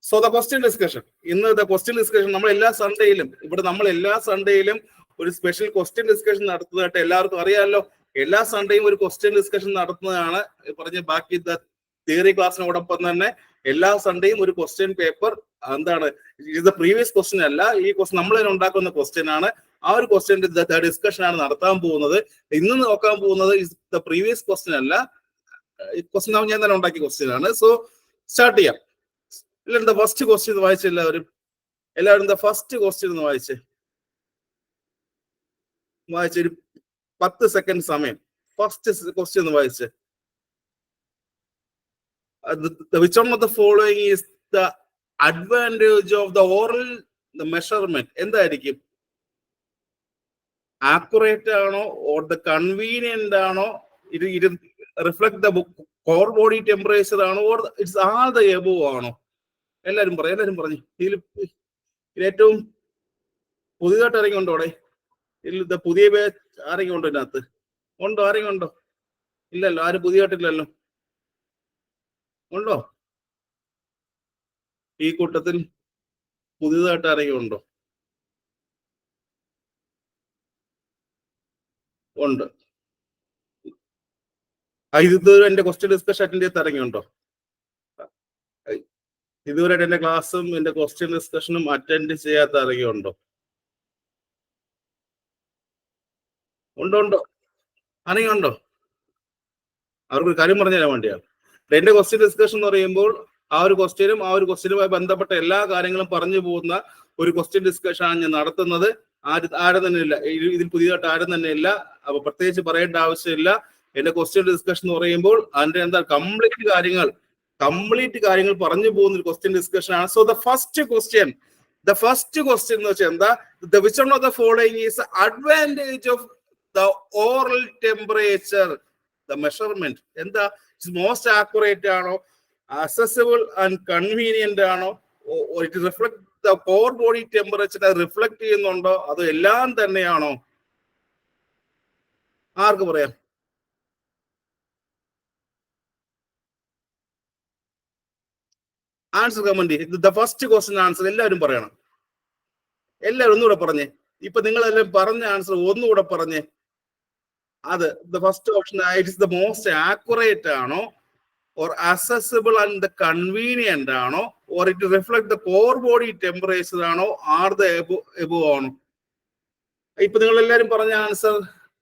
So the question discussion. ഇന്ന് the question discussion നമ്മൾ എല്ലാ സൺഡേയിലും ഒരു സ്പെഷ്യൽ ക്വസ്റ്റ്യൻ ഡിസ്കഷൻ നടത്തുന്നതായിട്ട് എല്ലാവർക്കും അറിയാമല്ലോ. എല്ലാ സൺഡേയും ഒരു ക്വസ്റ്റ്യൻ ഡിസ്കഷൻ നടത്തുന്നതാണ്. പറഞ്ഞ ബാക്കി തിയറി ക്ലാസ്സിനോടൊപ്പം തന്നെ എല്ലാ സൺഡേയും ഒരു ക്വസ്റ്റ്യൻ പേപ്പർ എന്താണ് ഇത് പ്രീവിയസ് ക്വസ്റ്റ്യൻ അല്ല, ഈ ക്വസ്റ്റ്യൻ നമ്മൾ തന്നെ ഉണ്ടാക്കുന്ന ക്വസ്റ്റ്യൻ ആണ്. ആ ഒരു ക്വസ്റ്റ്യൻ ഡിസ്കഷൻ ആണ് നടത്താൻ പോകുന്നത്. ഇന്ന് നോക്കാൻ പോകുന്നത് ദ പ്രീവിയസ് ക്വസ്റ്റ്യൻ അല്ല, ക്വസ്റ്റ്യൻ ഞാൻ തന്നെ ഉണ്ടാക്കിയ ക്വസ്റ്റ്യൻ ആണ്. സോ സ്റ്റാർട്ട് ചെയ്യാം. എല്ലാവരും ഫസ്റ്റ് ക്വസ്റ്റ്യൻ വായിച്ച എല്ലാവരും ഫസ്റ്റ് ക്വസ്റ്റ്യൻ ഒന്ന് വായിച്ചൊരു 10 സെക്കൻഡ് സമയം. ഫസ്റ്റ് ക്വസ്റ്റ്യൻ ഒന്ന് വായിച്ച്. Which one of the following is the advantage of the oral measurement? എന്തായിരിക്കും? ആക്യുറേറ്റ് ആണോ ഓർ ദ കൺവീനിയന്റ് ആണോ? ഇത് reflect the core body temperature ആണോ or it's all the above ആണോ? എല്ലാരും പറഞ്ഞു. ഇതിൽ ഏറ്റവും പുതിയതായിട്ട് ആരെങ്കിലും ഉണ്ടോ അവിടെ? ഇതിൽ പുതിയ ബാച്ച് ആരെങ്കിലും ഉണ്ടോ ഇതിനകത്ത്? ആരെങ്കിലും ഉണ്ടോ? ഇല്ലല്ലോ, ആരും പുതിയതായിട്ടില്ലല്ലോ. ഉണ്ടോ ഈ കൂട്ടത്തിൽ? പുതിയതായിട്ട് ആരെങ്കിലും ഉണ്ടോ? ഉണ്ട്. ഇതുവരെ എന്റെ ക്വസ്റ്റ്യൻ ഡിസ്കഷൻ അറ്റൻഡ് ചെയ്ത് ഇറങ്ങിയുണ്ടോ? ഇതുവരെ എന്റെ ക്ലാസ്സും എന്റെ ക്വസ്റ്റ്യൻ ഡിസ്കഷനും അറ്റൻഡ് ചെയ്യാത്ത ഇറങ്ങിയുണ്ടോ? ഉണ്ടോ അറിയുണ്ടോ? അവർക്കൊരു കാര്യം പറഞ്ഞു തരാൻ വേണ്ടിയാണ്. എന്റെ ക്വസ്റ്റ്യൻ ഡിസ്കഷൻ എന്ന് പറയുമ്പോൾ ആ ഒരു ക്വസ്റ്റ്യനുമായി ബന്ധപ്പെട്ട എല്ലാ കാര്യങ്ങളും പറഞ്ഞു പോകുന്ന ഒരു ക്വസ്റ്റ്യൻ ഡിസ്കഷൻ ആണ് ഞാൻ നടത്തുന്നത്. ആരും തന്നെ ഇല്ല ഇതിൽ, പുതിയതായിട്ട് ആരും തന്നെ ഇല്ല. അപ്പൊ പ്രത്യേകിച്ച് പറയേണ്ട ആവശ്യമില്ല. എന്റെ ക്വസ്റ്റ്യൻ ഡിസ്കഷൻ എന്ന് പറയുമ്പോൾ അതിന്റെ കംപ്ലീറ്റ് കാര്യങ്ങൾ പറഞ്ഞു പോകുന്ന ഒരു ക്വസ്റ്റ്യൻ ഡിസ്കഷൻ ആണ്. സോ ദ ഫസ്റ്റ് ക്വസ്റ്റ്യൻ എന്ന് വെച്ചാൽ എന്താ? Which one of the following is advantage of the oral temperature the measurement? എന്താ? മോസ്റ്റ് ആക്യുറേറ്റ് ആണോ, അസസിബിൾ ആൻഡ് കൺവീനിയന്റ് ആണോ, it reflect the core body temperature reflect ചെയ്യുന്നുണ്ടോ, അതോ എല്ലാം തന്നെയാണോ? ആർക്ക് പറയാം? Answer comment. The first question answer എല്ലാവരും പറയണം. എല്ലാവരും ഒന്നുകൂടെ പറഞ്ഞേ. ഇപ്പൊ നിങ്ങളെല്ലാം പറഞ്ഞ ആൻസർ ഒന്നുകൂടെ പറഞ്ഞേ. അത് the first option it's the most accurate ആണോ, ഓർ അസസിബിൾ ആൻഡ് ദ കൺവീനിയന്റ് ആണോ, or it reflect the core body temperature ആണോ, ആർ ദ എബോവ് ആണോ? ഇപ്പൊ നിങ്ങൾ എല്ലാരും പറഞ്ഞ ആൻസർ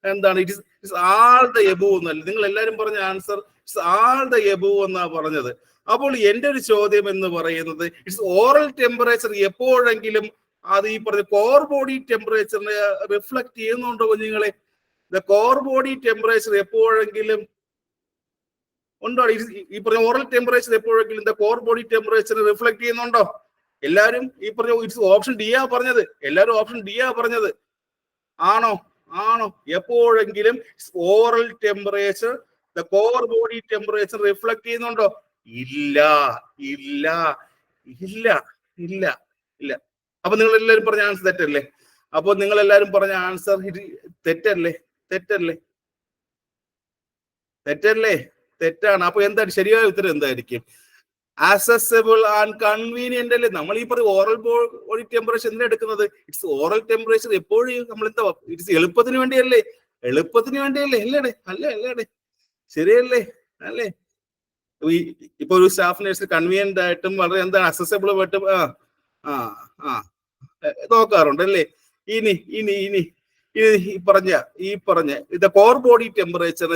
എന്താണ്? ഇറ്റ്സ് ആൾ ദ എബോവ് എന്നല്ല, നിങ്ങൾ എല്ലാരും പറഞ്ഞ answer it's all the above എന്നാ പറഞ്ഞത്. അപ്പോൾ എന്റെ ഒരു ചോദ്യം എന്ന് പറയുന്നത്, ഇറ്റ്സ് ഓറൽ ടെമ്പറേച്ചർ എപ്പോഴെങ്കിലും അത് ഈ പറഞ്ഞ കോർ ബോഡി ടെമ്പറേച്ചറിനെ റിഫ്ലക്ട് ചെയ്യുന്നുണ്ടോ കുഞ്ഞുങ്ങളെ? ദ കോർ ബോഡി ടെമ്പറേച്ചർ എപ്പോഴെങ്കിലും ഉണ്ടോ? ഈ പറഞ്ഞ ഓറൽ ടെമ്പറേച്ചർ എപ്പോഴെങ്കിലും the core body temperature reflect ചെയ്യുന്നുണ്ടോ? എല്ലാവരും ഈ പറഞ്ഞ ഇറ്റ്സ് ഓപ്ഷൻ ഡി ആ പറഞ്ഞത്. എല്ലാവരും ഓപ്ഷൻ ഡി ആ പറഞ്ഞത്. ആണോ? എപ്പോഴെങ്കിലും oral temperature the core body temperature reflect ചെയ്യുന്നുണ്ടോ? ഇല്ല. അപ്പൊ നിങ്ങൾ എല്ലാവരും പറഞ്ഞ ആൻസർ തെറ്റല്ലേ? അപ്പൊ നിങ്ങൾ എല്ലാവരും പറഞ്ഞ ആൻസർ തെറ്റല്ലേ? തെറ്റാണ്. അപ്പൊ എന്താണ് ശരിയായ ഉത്തരം? എന്തായിരിക്കും? അസസിബിൾ ആൻഡ് കൺവീനിയന്റ് അല്ലേ? നമ്മൾ ഈ പറഞ്ഞ ഓറൽ ബോഡി ടെമ്പറേച്ചർ എന്തിനാ എടുക്കുന്നത്? ഇറ്റ്സ് ഓറൽ ടെമ്പറേച്ചർ എപ്പോഴും നമ്മൾ എന്താ, ഇറ്റ്സ് എളുപ്പത്തിന് വേണ്ടിയല്ലേ? അല്ലേ? ശരിയല്ലേ? അല്ലേ? ഇപ്പൊ ഒരു സ്റ്റാഫ് നേഴ്സ് കൺവീനിയന്റ് ആയിട്ടും വളരെ എന്താണ് അസസിബിൾ ആയിട്ടും നോക്കാറുണ്ട് അല്ലേ? ഇനി ഈ പറഞ്ഞ ഇത് കോർ ബോഡി ടെമ്പറേച്ചർ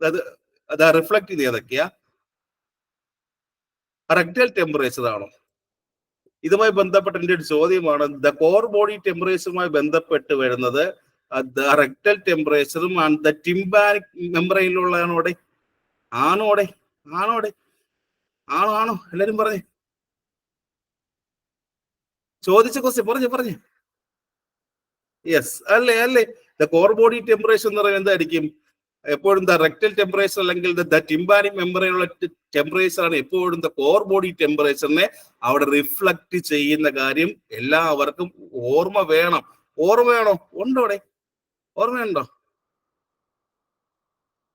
അത് റിഫ്ലക്ട് ചെയ്ത് ഏതൊക്കെയാ? റെക്ടൽ ടെമ്പറേച്ചർ ആണോ? ഇതുമായി ബന്ധപ്പെട്ട എന്റെ ഒരു ചോദ്യമാണ്. ദ കോർ ബോഡി ടെമ്പറേച്ചറുമായി ബന്ധപ്പെട്ട് വരുന്നത് ദ റെക്ടൽ ടെമ്പറേച്ചറും ആൻഡ് ദ ടിംബാനിക് മെമ്പറൈനിലുള്ളതാണോടെ? ആണോ? എല്ലാരും പറഞ്ഞേ. ചോദിച്ച ക്വസ്റ്റ്യൻ പറഞ്ഞേ. യെസ് അല്ലേ? ദ കോർ ബോഡി ടെമ്പറേച്ചർ എന്ന് പറയുന്നത് എന്തായിരിക്കും? എപ്പോഴും ദ റെക്ടൽ ടെമ്പറേച്ചർ അല്ലെങ്കിൽ ദ ടിംബാനിക് മെമ്പറിനുള്ള ടെമ്പറേച്ചർ ആണ് എപ്പോഴും ദ കോർ ബോഡി ടെമ്പറേച്ചറിനെ അവിടെ റിഫ്ലക്ട് ചെയ്യുന്ന കാര്യം എല്ലാവർക്കും ഓർമ്മ വേണം. ഉണ്ടോ അവിടെ? ഓർമ്മയുണ്ടോ?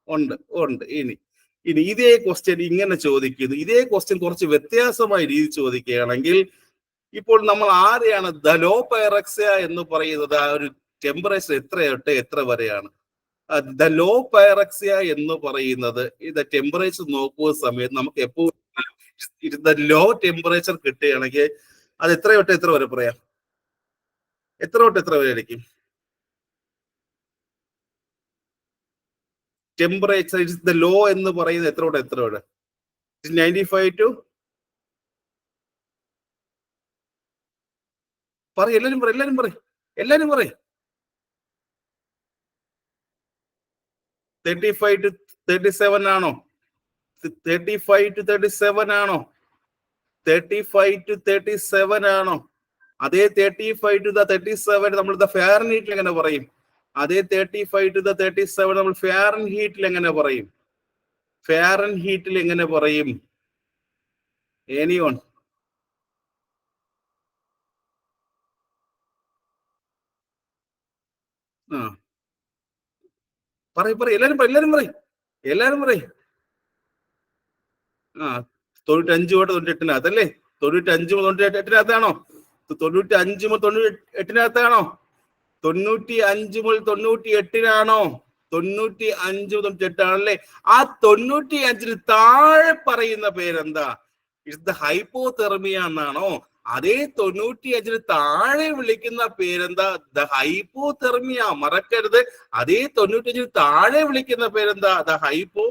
ഉണ്ട്. ഇനി ഇനി ഇതേ ക്വസ്റ്റ്യൻ ഇങ്ങനെ ചോദിക്കുന്നു, ഇതേ ക്വസ്റ്റ്യൻ കുറച്ച് വ്യത്യാസമായ രീതി ചോദിക്കുകയാണെങ്കിൽ, ഇപ്പോൾ നമ്മൾ ആരെയാണ് ദ ലോ പൈറക്സിയ എന്ന് പറയുന്നത്? ആ ഒരു ടെമ്പറേച്ചർ എത്ര തൊട്ട് എത്ര വരെയാണ്? ദ ലോ പൈറക്സിയ എന്ന് പറയുന്നത് ഇത് ടെമ്പറേച്ചർ നോക്കുന്ന സമയത്ത് നമുക്ക് എപ്പോഴും ലോ ടെമ്പറേച്ചർ കിട്ടുകയാണെങ്കിൽ അത് എത്ര തൊട്ട് എത്ര വരെ പറയാം? എത്ര തൊട്ട് എത്ര വരെ ആയിരിക്കും ടെമ്പറേച്ചർ? ഇറ്റ്സ് ദ ലോ എന്ന് പറയുന്നത് എത്ര തൊട്ട് എത്ര വരെ? 95 ടു പറയും, എല്ലാരും പറയും, എല്ലാരും പറയും, എല്ലാരും പറയും. 35 ടു 37 ആണോ? 35 ടു 37 ആണോ? 35 ടു 37 ആണോ? അതേ 35 ടു 37 നമ്മൾ ഫാരൻഹീറ്റിൽ എങ്ങനെ പറയും? അതേ 35 ടു 37 നമ്മൾ ഫാരൻഹീറ്റിൽ എങ്ങനെ പറയും? ഫാരൻഹീറ്റിൽ എങ്ങനെ പറയും? എനിവൺ? ആ പറയും, പറയും, എല്ലാരും പറയും, എല്ലാരും പറയും, എല്ലാരും പറയും. ആ 95 തൊട്ട് 98-നകത്തല്ലേ? 95 മുതൽ 98-നകത്താണോ? 95 മുതൽ 98-നകത്താണോ? 95 മുതൽ 98-നാണോ? 95 മുതൽ 98 ആണല്ലേ? ആ 95-ന് താഴെ പറയുന്ന പേരെന്താ? ഇറ്റ്സ് ദ ഹൈപ്പോതെർമിയ എന്നാണോ? അതേ 95-ന് താഴെ വിളിക്കുന്ന പേരെന്താ? The hypothermia. മറക്കരുത്, അതേ 95-ന് താഴെ വിളിക്കുന്ന പേരെന്താ? ദ ഹൈപ്പോ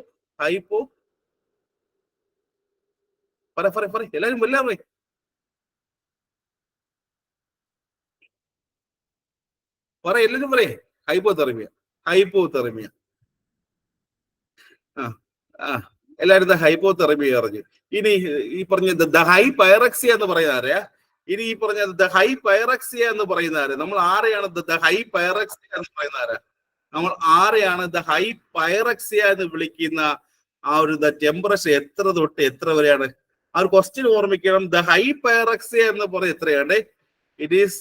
പറ എല്ലാരും എല്ലാവരും എല്ലാരും പറയേ. Hypothermia, hypothermia. ആ ആ എല്ലാരും ഹൈപ്പോതെർമിയ പറഞ്ഞു. ഇനി ഈ പറഞ്ഞ ദ ഹൈ പൈറക്സിയ എന്ന് പറയുന്ന ആരെയാ? ഇനി ഈ പറഞ്ഞ ദ ഹൈ പൈറക്സിയ എന്ന് പറയുന്ന ആര്? നമ്മൾ ആരെയാണ് ദ ഹൈ പൈറക്സിയ എന്ന് പറയുന്ന ആരാ? നമ്മൾ ആരെയാണ് ദ ഹൈ പൈറക്സിയ എന്ന് വിളിക്കുന്ന? ആ ഒരു ടെമ്പറേച്ചർ എത്ര തൊട്ട് എത്ര വരെയാണ്? ആ ഒരു ക്വസ്റ്റ്യൻ ഓർമ്മിക്കണം. ദ ഹൈ പൈറക്സിയ എന്ന് പറയുന്നത് എത്രയാണ്? ഇറ്റ് ഈസ്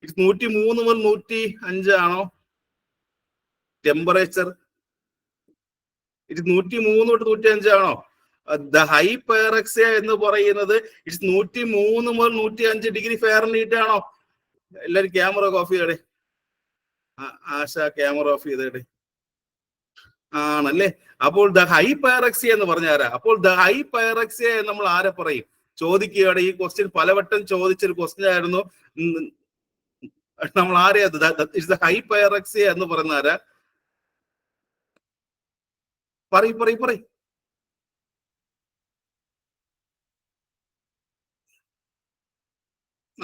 103 മുതൽ 105 ആണോ ടെമ്പറേച്ചർ? ഇത് 103 തൊട്ട് 105 ആണോ? ദ ഹൈ പൈറക്സിയ എന്ന് പറയുന്നത് ഇറ്റ്സ് 103 മുതൽ 105 ഡിഗ്രി ഫാരൻഹീറ്റ് ആണോ? എല്ലാരും ക്യാമറ ഓഫ് ചെയ്തേ. ആശ ക്യാമറ ഓഫ് ചെയ്തേ. ആണല്ലേ? അപ്പോൾ ദ ഹൈ പൈറക്സിയ എന്ന് പറഞ്ഞാരാ? അപ്പോൾ ദ ഹൈ പൈറക്സിയ നമ്മൾ ആരെ പറയും? ചോദിക്കുകയാണ്. ഈ ക്വസ്റ്റ്യൻ പലവട്ടം ചോദിച്ചൊരു ക്വസ്റ്റ്യൻ ആയിരുന്നു. നമ്മൾ ആരെയാ ദ ഹൈ പൈറക്സിയ എന്ന് പറയുന്ന ആരാ? പറയും.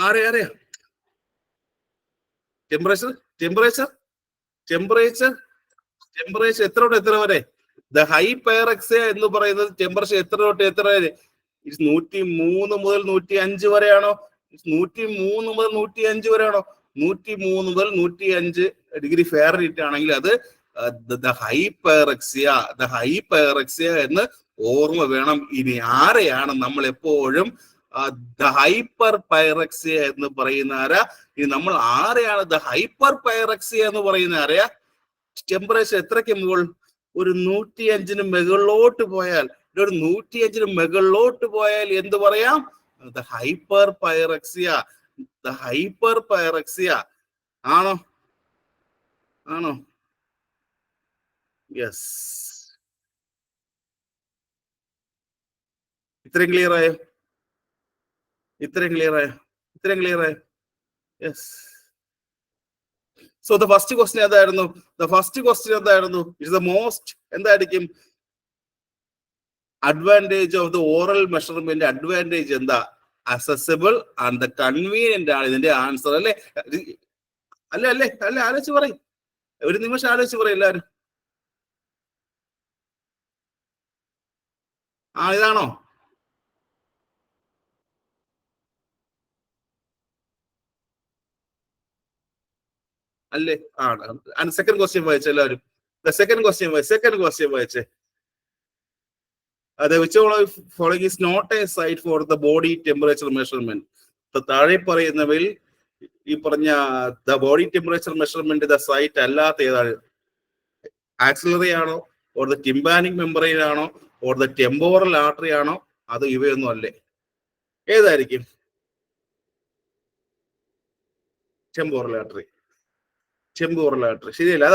ആരെയാ? ടെമ്പറേച്ചർ എത്ര തൊട്ട് എത്ര വരെ? ദ ഹൈ പൈറക്സിയ എന്ന് പറയുന്നത് ടെമ്പറേച്ചർ എത്ര തൊട്ട് എത്ര വരെ? 103 മുതൽ 105 വരെയാണോ? 103 മുതൽ 105 വരെയാണോ? 103 മുതൽ 105 ഡിഗ്രി ഫാരൻഹീറ്റ് ആണെങ്കിൽ അത് ദ ഹൈ പൈറക്സിയ എന്ന് ഓർമ്മ വേണം. ഇനി ആരെയാണ് നമ്മൾ എപ്പോഴും ദ ഹൈപ്പർ പൈറക്സിയ എന്ന് പറയുന്ന ആരാ? ഇനി നമ്മൾ ആരെയാണ് ദ ഹൈപ്പർ പൈറക്സിയ എന്ന് പറയുന്ന ആരെയാ? ടെമ്പറേച്ചർ എത്രയ്ക്ക് മുകളിൽ? ഒരു 105-ന് മുകളിലോട്ട് പോയാൽ, ഒരു 105-ന് മുകളിലോട്ട് പോയാൽ എന്ത് പറയാം? The hyperpyrexia. The hyperpyrexia ആണോ? യെസ്. ഇത്രയും ക്ലിയർ ആയോ? Yes. So the first question എന്തായിരുന്നു? ഇറ്റ്സ് ദ മോസ്റ്റ് എന്തായിരിക്കും advantage of the oral measurement? Advantage എന്താ? അസസിബിൾ ആൻഡ് ദ കൺവീനിയന്റ് ആണ് ഇതിന്റെ ആൻസർ അല്ലേ? അല്ലേ ആലോചിച്ച് പറയും. ഒരു നിമിഷം ആലോചിച്ച് പറയും എല്ലാരും. ഇതാണോ? അല്ലേ? സെക്കൻഡ് ക്വസ്റ്റ്യൻ വായിച്ച എല്ലാവരും. സെക്കൻഡ് ക്വസ്റ്റ്യൻ വായിച്ചേ. which one of following is not a site for the body temperature measurement? താഴെ പറയുന്നവയിൽ ഈ പറഞ്ഞ the body temperature measurement the site അല്ലാത്ത ഏതാണ്? ആക്സിലറി ആണോ? ഓർ ദ ടിംബാനിക് മെമ്പറൈൻ ആണോ, ഓർ ദ ടെമ്പോറൽ ആർട്ടറി ആണോ, അത് ഇവയൊന്നും അല്ലേ? ഏതായിരിക്കും? Temporal artery. ടെമ്പോറൽ ആർട്ടറി ശരിയല്ല,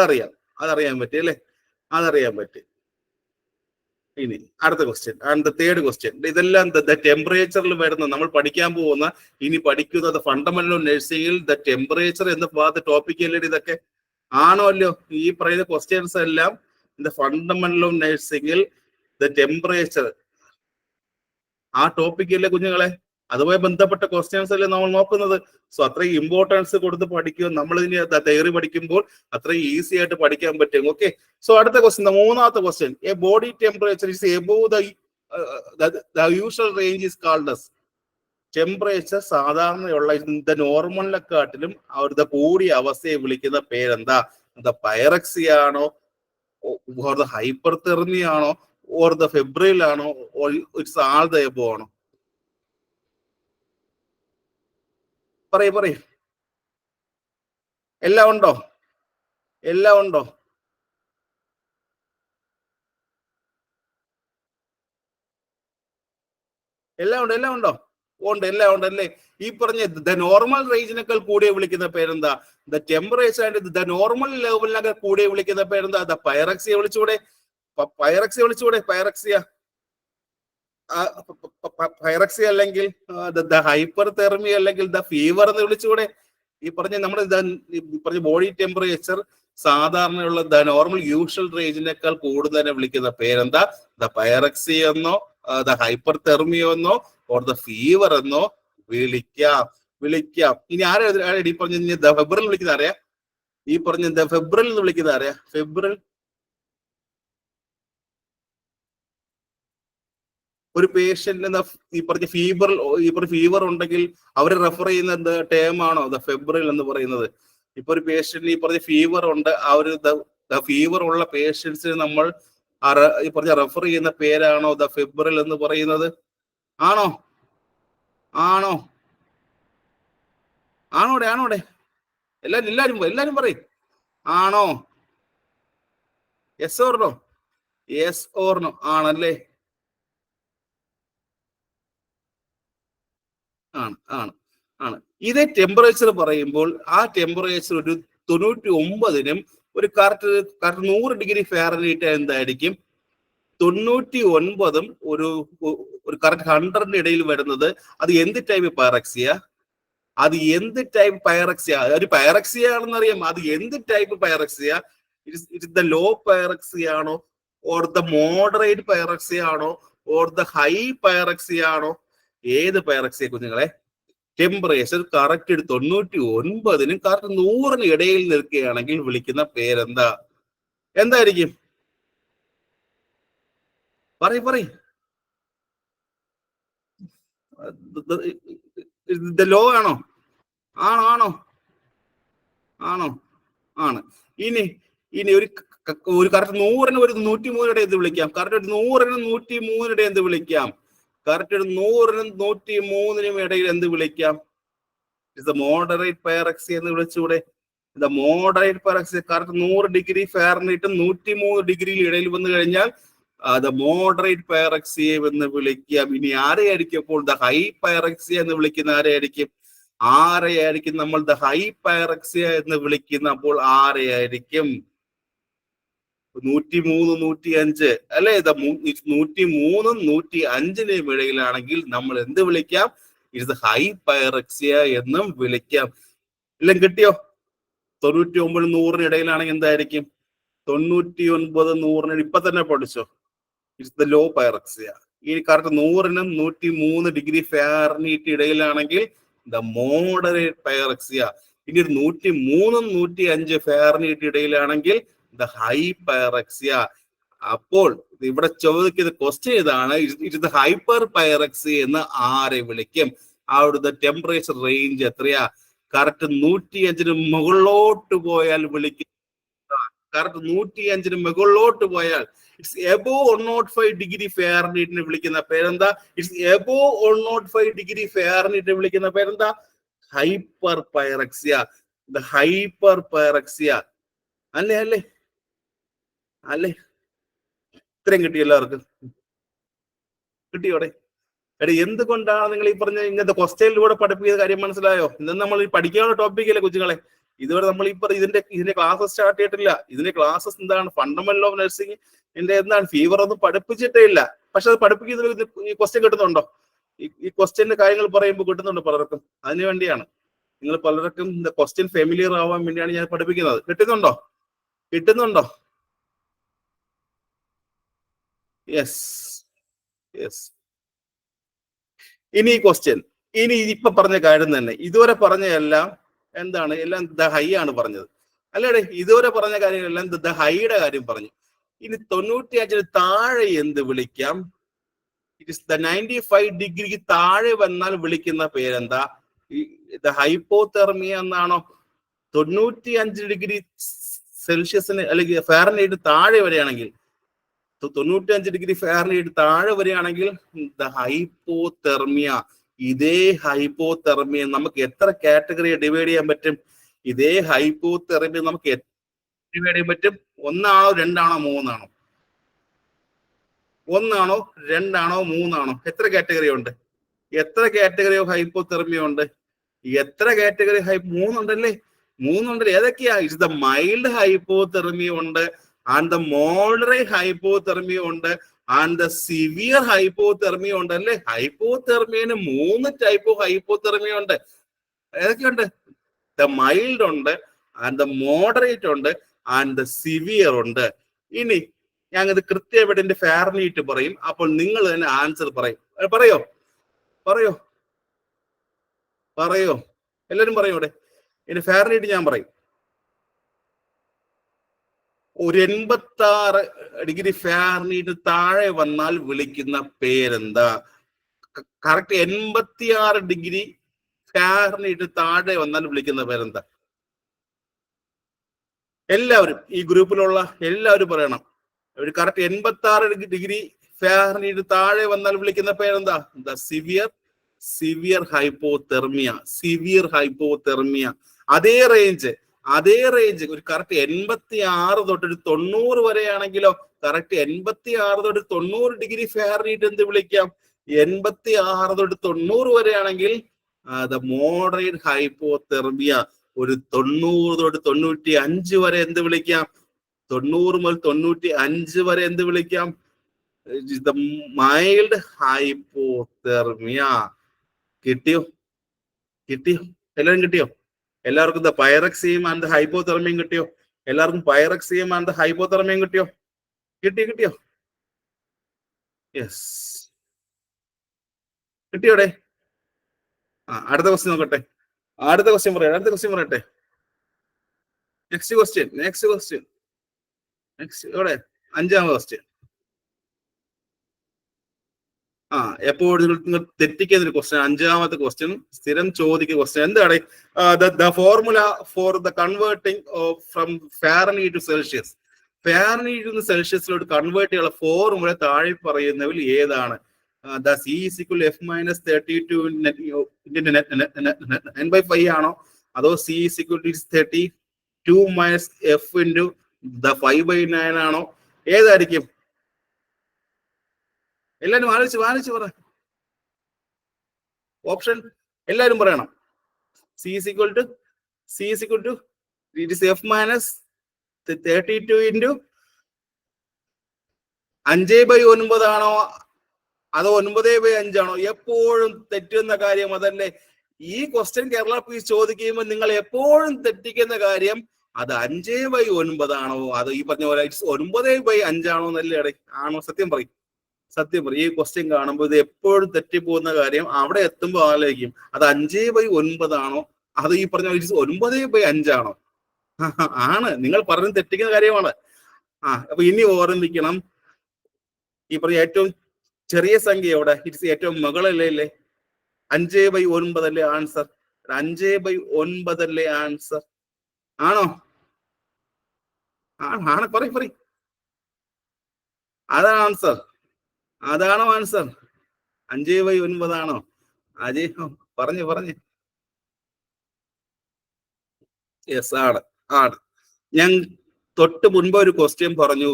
അതറിയാൻ പറ്റും അല്ലേ? അതറിയാൻ പറ്റും. ഇനി അടുത്ത ക്വസ്റ്റ്യൻ, ആൻഡ് തേർഡ് ക്വസ്റ്റ്യൻ. ഇതെല്ലാം ടെമ്പറേച്ചറിൽ വരുന്ന, നമ്മൾ പഠിക്കാൻ പോകുന്ന, ഇനി പഠിക്കുന്നത് ഫണ്ടമെന്റൽ ഓഫ് നഴ്സിംഗിൽ ദ ടെമ്പറേച്ചർ എന്ന ഭാഗത്ത് ടോപ്പിക് അല്ലേ ഇതൊക്കെ? ആണോ അല്ലയോ? ഈ പറയുന്ന ക്വസ്റ്റ്യൻസ് എല്ലാം ദ ഫണ്ടമെന്റൽ ഓഫ് നഴ്സിംഗിൽ ദ ടെമ്പറേച്ചർ ആ ടോപ്പിക് അല്ലേ കുഞ്ഞുങ്ങളെ? അതുമായി ബന്ധപ്പെട്ട ക്വസ്റ്റ്യൻസ് അല്ലേ നമ്മൾ നോക്കുന്നത്. സോ അത്രയും ഇമ്പോർട്ടൻസ് കൊടുത്ത് പഠിക്കുക. നമ്മൾ ഇനി തിയറി പഠിക്കുമ്പോൾ അത്രയും ഈസി ആയിട്ട് പഠിക്കാൻ പറ്റും. ഓക്കെ, സോ അടുത്ത ക്വസ്റ്റ്യൻ, മൂന്നാമത്തെ question. A body temperature is above the usual range is called as. ടെമ്പറേച്ചർ സാധാരണയുള്ള നോർമലിനെക്കാട്ടിലും അവരുടെ കൂടിയ അവസ്ഥയെ വിളിക്കുന്ന പേരെന്താ? പൈറക്സിയ ആണോ, ഓർ ദ ഹൈപ്പർതെർമിയ ആണോ, ഓർ ദ ഫെബ്രിൽ ആണോ, or it's all the above ആണോ? പറയൂ. എല്ലാം ഉണ്ടോ? എല്ലാം ഉണ്ട്. എല്ലാം ഉണ്ട് അല്ലേ? ഈ പറഞ്ഞ ദ നോർമൽ റേഞ്ചിനേക്കാൾ കൂടിയ വിളിക്കുന്ന പേരെന്താ? The temperature and the normal ലെവലിനൊക്കെ കൂടിയ വിളിക്കുന്ന പേരെന്താ? ദ പൈറക്സിയ വിളിച്ചുകൂടെ? പൈറക്സിയ പൈറക്സിയ അല്ലെങ്കിൽ ദ ഹൈപ്പർ തെർമി അല്ലെങ്കിൽ ദ ഫീവർ എന്ന് വിളിച്ചുകൂടെ? ഈ പറഞ്ഞ നമ്മുടെ പറഞ്ഞ ബോഡി ടെമ്പറേച്ചർ സാധാരണയുള്ള ദ നോർമൽ യൂഷ്വൽ റേഞ്ചിനേക്കാൾ കൂടുതൽ വിളിക്കുന്ന പേരെന്താ? ദ പൈറക്സി എന്നോ, ദ ഹൈപ്പർ തെർമിയോ എന്നോ, ഓർ ദ ഫീവർ എന്നോ വിളിക്കാം. ഇനി ആരാ ഈ പറഞ്ഞ ദ ഫെബ്രിൽ വിളിക്കുന്ന ആരെയാ? ഈ പറഞ്ഞ ദ ഫെബ്രിൽ എന്ന് വിളിക്കുന്ന ആരെയാ? ഫെബ്രിൽ ഒരു പേഷ്യന്റിന് ഈ പറഞ്ഞ ഫീവർ ഉണ്ടെങ്കിൽ അവരെ റെഫർ ചെയ്യുന്ന ടേം ആണോ ദ ഫെബ്രിൽ എന്ന് പറയുന്നത്? ഇപ്പൊ ഒരു പേഷ്യന്റ് ഈ പറഞ്ഞ ഫീവർ ഉണ്ട്, ആ ഒരു ഫീവർ ഉള്ള പേഷ്യൻസിന് നമ്മൾ ഈ പറഞ്ഞ റെഫർ ചെയ്യുന്ന പേരാണോ ദ ഫെബ്രിൽ എന്ന് പറയുന്നത്? ആണോ? ആണോടെ എല്ലാരും പറയും. ആണോ? Yes or no? ആണല്ലേ? ആണ്. ഇതേ ടെമ്പറേച്ചർ പറയുമ്പോൾ ആ ടെമ്പറേച്ചർ ഒരു 99നും ഒരു കറക്റ്റ് 100 ഡിഗ്രി ഫാരൻഹീറ്റ് എന്തായിരിക്കും? 99ഉം ഒരു കറക്റ്റ് 100ന്റെ ഇടയിൽ വരുന്നത് അത് എന്ത് ടൈപ്പ് പൈറക്സിയ? ഒരു പൈറക്സിയ ആണെന്ന് അറിയാം. അത് എന്ത് ടൈപ്പ് പൈറക്സിയ? ഇറ്റ് ദ ലോ പൈറക്സിയ ആണോ, ഓർ ദ മോഡറേറ്റ് പൈറക്സിയ ആണോ, ഓർ ദ ഹൈ പൈറക്സിയ ആണോ? ഏത് പൈറക്സിയ കുഞ്ഞുങ്ങളെ? ടെമ്പറേച്ചർ കറക്റ്റ് 99നും കറക്റ്റ് 100നും ഇടയിൽ നിൽക്കുകയാണെങ്കിൽ വിളിക്കുന്ന പേരെന്താ? എന്തായിരിക്കും? പറയ്. ലോ ആണോ? ആണ്. ഇനി ഒരു കറക്റ്റ് 100നും ഒരു 103 എന്ത് വിളിക്കാം? കറക്റ്റ് 100നും 103 എന്ത് വിളിക്കാം? കറക്റ്റ് 100നും 103നും ഇടയിൽ എന്ത് വിളിക്കാം? മോഡറേറ്റ് പൈറക്സിയ എന്ന് വിളിച്ചുകൂടെ? മോഡറേറ്റ് പൈറക്സിയ കറക്റ്റ് 100 ഡിഗ്രി ഫാരൻഹീറ്റും 103 ഡിഗ്രി ഇടയിൽ വന്നു കഴിഞ്ഞാൽ അത് മോഡറേറ്റ് പൈറക്സിയ എന്ന് വിളിക്കാം. ഇനി ആരെയായിരിക്കും അപ്പോൾ ദ ഹൈ പൈറക്സിയ എന്ന് വിളിക്കുന്ന ആരെയായിരിക്കും? നമ്മൾ ദ ഹൈ പൈറക്സിയ എന്ന് വിളിക്കുന്ന അപ്പോൾ ആരെയായിരിക്കും? 103, 105 അല്ലെ? 103നും 105നും ഇടയിലാണെങ്കിൽ നമ്മൾ എന്ത് വിളിക്കാം? ഇറ്റ്സ് ഹൈ പൈറക്സിയ എന്നും വിളിക്കാം. എല്ലാം കിട്ടിയോ? 99 100 ഇടയിലാണെങ്കിൽ എന്തായിരിക്കും? 99 100 ഇപ്പൊ തന്നെ പഠിച്ചോ? It's the low pyrexia. ഈ കറക്റ്റ് 100നും 103 ഡിഗ്രി ഫാരൻഹീറ്റ് ഇടയിലാണെങ്കിൽ ദ മോഡറേറ്റ് പൈറക്സിയ. ഇനി 103നും 105 ഫാരൻഹീറ്റ് ഇടയിലാണെങ്കിൽ ദ ഹൈ പൈറക്സിയ. അപ്പോൾ ഇവിടെ ചോദിക്കുന്ന ക്വസ്റ്റ്യൻ ഇതാണ്, ഇറ്റ് ഹൈപ്പർ പൈറക്സിയ എന്ന് ആരെ വിളിക്കും? അവിടുത്തെ ടെമ്പറേച്ചർ റേഞ്ച് എത്രയാ? കറക്റ്റ് 105ന് മുകളിലോട്ട് പോയാൽ വിളിക്കും. കറക്റ്റ് 105ന് മുകളിലോട്ട് പോയാൽ ഇറ്റ്സ് എബോവ് 105 ഡിഗ്രി ഫാരൻഹീറ്റിനെ വിളിക്കുന്ന പേരെന്താ? ഇറ്റ്സ് എബോവ് 105 ഡിഗ്രി ഫാരൻഹീറ്റിനെ വിളിക്കുന്ന പേരെന്താ? Hyperpyrexia. The hyperpyrexia. അല്ലേ? ഇത്രയും കിട്ടി എല്ലാവർക്കും? കിട്ടിയോടെ? എടി എന്തുകൊണ്ടാണ് നിങ്ങൾ ഈ പറഞ്ഞ ഇങ്ങനത്തെ ക്വസ്റ്റ്യനിലൂടെ പഠിപ്പിക്കുന്ന കാര്യം മനസ്സിലായോ? ഇന്ന് നമ്മൾ ഈ പഠിക്കാനുള്ള ടോപ്പിക്കല്ലേ കുഞ്ഞുങ്ങളെ. ഇതുവരെ നമ്മൾ ഈ ഇതിന്റെ ക്ലാസ് സ്റ്റാർട്ട് ചെയ്തിട്ടില്ല. ഇതിന്റെ ക്ലാസ്സസ് എന്താണ്, ഫണ്ടമെന്റൽ ഓഫ് നഴ്സിംഗ് എന്താണ്, ഫീവർ ഒന്നും പഠിപ്പിച്ചിട്ടേ ഇല്ല. പക്ഷെ അത് പഠിപ്പിക്കുന്ന ഈ ക്വസ്റ്റ്യൻ കിട്ടുന്നുണ്ടോ? ഈ ക്വസ്റ്റ്യന്റെ കാര്യങ്ങൾ പറയുമ്പോൾ കിട്ടുന്നുണ്ടോ പലർക്കും? അതിനു വേണ്ടിയാണ് നിങ്ങൾ പലർക്കും ക്വസ്റ്റ്യൻ ഫെമിലിയർ ആവാൻ വേണ്ടിയാണ് ഞാൻ പഠിപ്പിക്കുന്നത്. കിട്ടുന്നുണ്ടോ? കിട്ടുന്നുണ്ടോ? Yes yes. ഇനി ഈ ക്വസ്റ്റ്യൻ, ഇനി ഇപ്പൊ പറഞ്ഞ കാര്യം തന്നെ, ഇതുവരെ പറഞ്ഞ എല്ലാം എന്താണ്, എല്ലാം ദ ഹൈ ആണ് പറഞ്ഞത് അല്ലേടെ? ഇതുവരെ പറഞ്ഞ കാര്യങ്ങളെല്ലാം ദ ഹൈയുടെ കാര്യം പറഞ്ഞു. ഇനി 95 താഴെ എന്ത് വിളിക്കാം? ഇറ്റ് ഇസ് ദ 95 ഡിഗ്രിക്ക് താഴെ വന്നാൽ വിളിക്കുന്ന പേരെന്താ? ദ ഹൈപ്പോതെർമിയ എന്നാണോ? 95 ഡിഗ്രി സെൽഷ്യസിന് അല്ലെങ്കിൽ ഫാരൻഹീറ്റ് താഴെ വരെയാണെങ്കിൽ, 95 ഡിഗ്രി ഫാരൻഹീറ്റ് താഴെ വരികയാണെങ്കിൽ ദ ഹൈപ്പോതെർമിയ. ഇതേ ഹൈപ്പോതെർമിയ നമുക്ക് എത്ര കാറ്റഗറി ഡിവൈഡ് ചെയ്യാൻ പറ്റും? ഇതേ ഹൈപ്പോതെർമിയ നമുക്ക് ഡിവൈഡ് ചെയ്യാൻ പറ്റും. 1 ആണോ 2 ആണോ 3 ആണോ? 1 ആണോ 2 ആണോ 3 ആണോ? എത്ര കാറ്റഗറി ഉണ്ട്? എത്ര കാറ്റഗറി ഓഫ് ഹൈപ്പോതെർമിയ ഉണ്ട്? എത്ര കാറ്റഗറി 3 ഉണ്ടല്ലേ? 3 ഉണ്ടല്ലേ? ഏതൊക്കെയാ? ഇറ്റ്സ് ദ മൈൽഡ് ഹൈപ്പോതെർമിയ ഉണ്ട്, ആൻഡ് ദ മോഡറേറ്റ് ഹൈപ്പോതെർമിയ ഉണ്ട്, ആൻഡ് ദ സിവിയർ ഹൈപ്പോതെർമിയ ഉണ്ട് അല്ലേ? ഹൈപ്പോതെർമിയന് 3 ടൈപ്പ് ഓഫ് ഹൈപ്പോതെർമിയ ഉണ്ട്. ഏതൊക്കെയുണ്ട്? ദ മൈൽഡ് ഉണ്ട്, ആൻഡ് ദ മോഡറേറ്റ് ഉണ്ട്, ആൻഡ് ദ സിവിയർ ഉണ്ട്. ഇനി ഞങ്ങൾ കൃത്യമായിട്ട് എന്റെ ഫാരൻഹീറ്റ് പറയും. അപ്പോൾ നിങ്ങൾ തന്നെ ആൻസർ പറയും. പറയോ പറയോ പറയോ? എല്ലാരും പറയും ഇവിടെ. എന്റെ ഫാരൻഹീറ്റ് ഞാൻ പറയും. ഒരു 86 ഡിഗ്രി ഫാരൻഹീറ്റ് താഴെ വന്നാൽ വിളിക്കുന്ന പേരെന്താ? കറക്റ്റ് 86 ഡിഗ്രി ഫാരൻഹീറ്റ് താഴെ വന്നാൽ വിളിക്കുന്ന പേരെന്താ? എല്ലാവരും, ഈ ഗ്രൂപ്പിലുള്ള എല്ലാവരും പറയണം. ഒരു കറക്റ്റ് 86 ഡിഗ്രി ഫാരൻഹീറ്റ് താഴെ വന്നാൽ വിളിക്കുന്ന പേരെന്താ? The severe hypothermia. Severe hypothermia. അതേ റേഞ്ച് ഒരു കറക്റ്റ് 86 തൊട്ട് 90 വരെയാണെങ്കിലോ? കറക്റ്റ് 86 തൊട്ട് 90 ഡിഗ്രി ഫാരൻഹീറ്റ് എന്ത് വിളിക്കാം? 86 തൊട്ട് 90 വരെയാണെങ്കിൽ ദ മോഡറേറ്റ് ഹൈപ്പോതെർമിയ. ഒരു 90 തൊട്ട് 95 വരെ എന്ത് വിളിക്കാം? 90 മുതൽ 95 വരെ എന്ത് വിളിക്കാം? The mild hypothermia. കിട്ടിയോ? എല്ലാവരും കിട്ടിയോ? എല്ലാവർക്കും ദ പൈറക്സിയം ആൻഡ് ദ ഹൈപ്പോതെർമിയം കിട്ടിയോ? എല്ലാവർക്കും പൈറക്സിയം ആൻഡ് ദ ഹൈപ്പോതെർമിയം കിട്ടിയോ? കിട്ടിയോ? യെസ്, കിട്ടിയോടെ? അടുത്ത ക്വസ്റ്റ്യൻ നോക്കട്ടെ. അടുത്ത ക്വസ്റ്റ്യൻ പറയട്ടെ. നെക്സ്റ്റ് ക്വസ്റ്റ്യൻ ഇവിടെ 5ാമത്തെ ക്വസ്റ്റ്യൻ. എപ്പോഴും നിങ്ങൾ തെറ്റിക്കുന്ന ഒരു ക്വസ്റ്റ്യൻ, 5ാമത്തെ ക്വസ്റ്റ്യൻ സ്ഥിരം ചോദിക്കുന്ന ക്വസ്റ്റ്യൻ. എന്താണ് the formula for the converting from Fahrenheit to Celsius? Fahrenheit നിന്ന് സെൽഷ്യസിലോട്ട് കൺവേർട്ട് ചെയ്യാനുള്ള ഫോർമുല താഴെ പറയുന്നതിൽ ഏതാണ്? ദ C = F - 32 9/5 ആണോ? അതോ C = 32 - F × the 5/9 ആണോ? ഏതായിരിക്കും? എല്ലാരും ആലോചിച്ച് പറ. ഓപ്ഷൻ എല്ലാരും പറയണം. C = it is F - 32 × 5/9 ആണോ അതോ 9/5 ആണോ? എപ്പോഴും തെറ്റുന്ന കാര്യം അതല്ലേ. ഈ ക്വസ്റ്റ്യൻ കേരള പീസ് ചോദിക്കുമ്പോൾ നിങ്ങൾ എപ്പോഴും തെറ്റിക്കുന്ന കാര്യം അത് 5/9 ആണോ അതോ ഈ പറഞ്ഞ പോലെ 9/5 ആണോ എന്നല്ലേ? ആണോ? സത്യം പറയും. ഈ ക്വസ്റ്റ്യൻ കാണുമ്പോൾ ഇത് എപ്പോഴും തെറ്റിപ്പോകുന്ന കാര്യം അവിടെ എത്തുമ്പോൾ ആലോചിക്കും അത് 5/9 ആണോ അത് ഈ പറഞ്ഞ 9/5 ആണോ? ആണ്, നിങ്ങൾ പറഞ്ഞ് തെറ്റിക്കുന്ന കാര്യമാണ്. അപ്പൊ ഇനി ഓർമ്മിക്കണം, ഈ പറഞ്ഞ ഏറ്റവും ചെറിയ സംഖ്യ എവിടെ? ഇറ്റ്സ് ഏറ്റവും മുകളിലല്ലേ? 5/9 അല്ലേ ആൻസർ? 5/9 അല്ലേ ആൻസർ? ആണോ? ആണ്, പറയും. അതാണ് ആൻസർ? അതാണോ ആൻസർ? 5/9 ആണോ? അജയ് പറഞ്ഞു. യെസ്, ആണ്. തൊട്ട് മുൻപ് ഒരു ക്വസ്റ്റ്യൻ പറഞ്ഞു,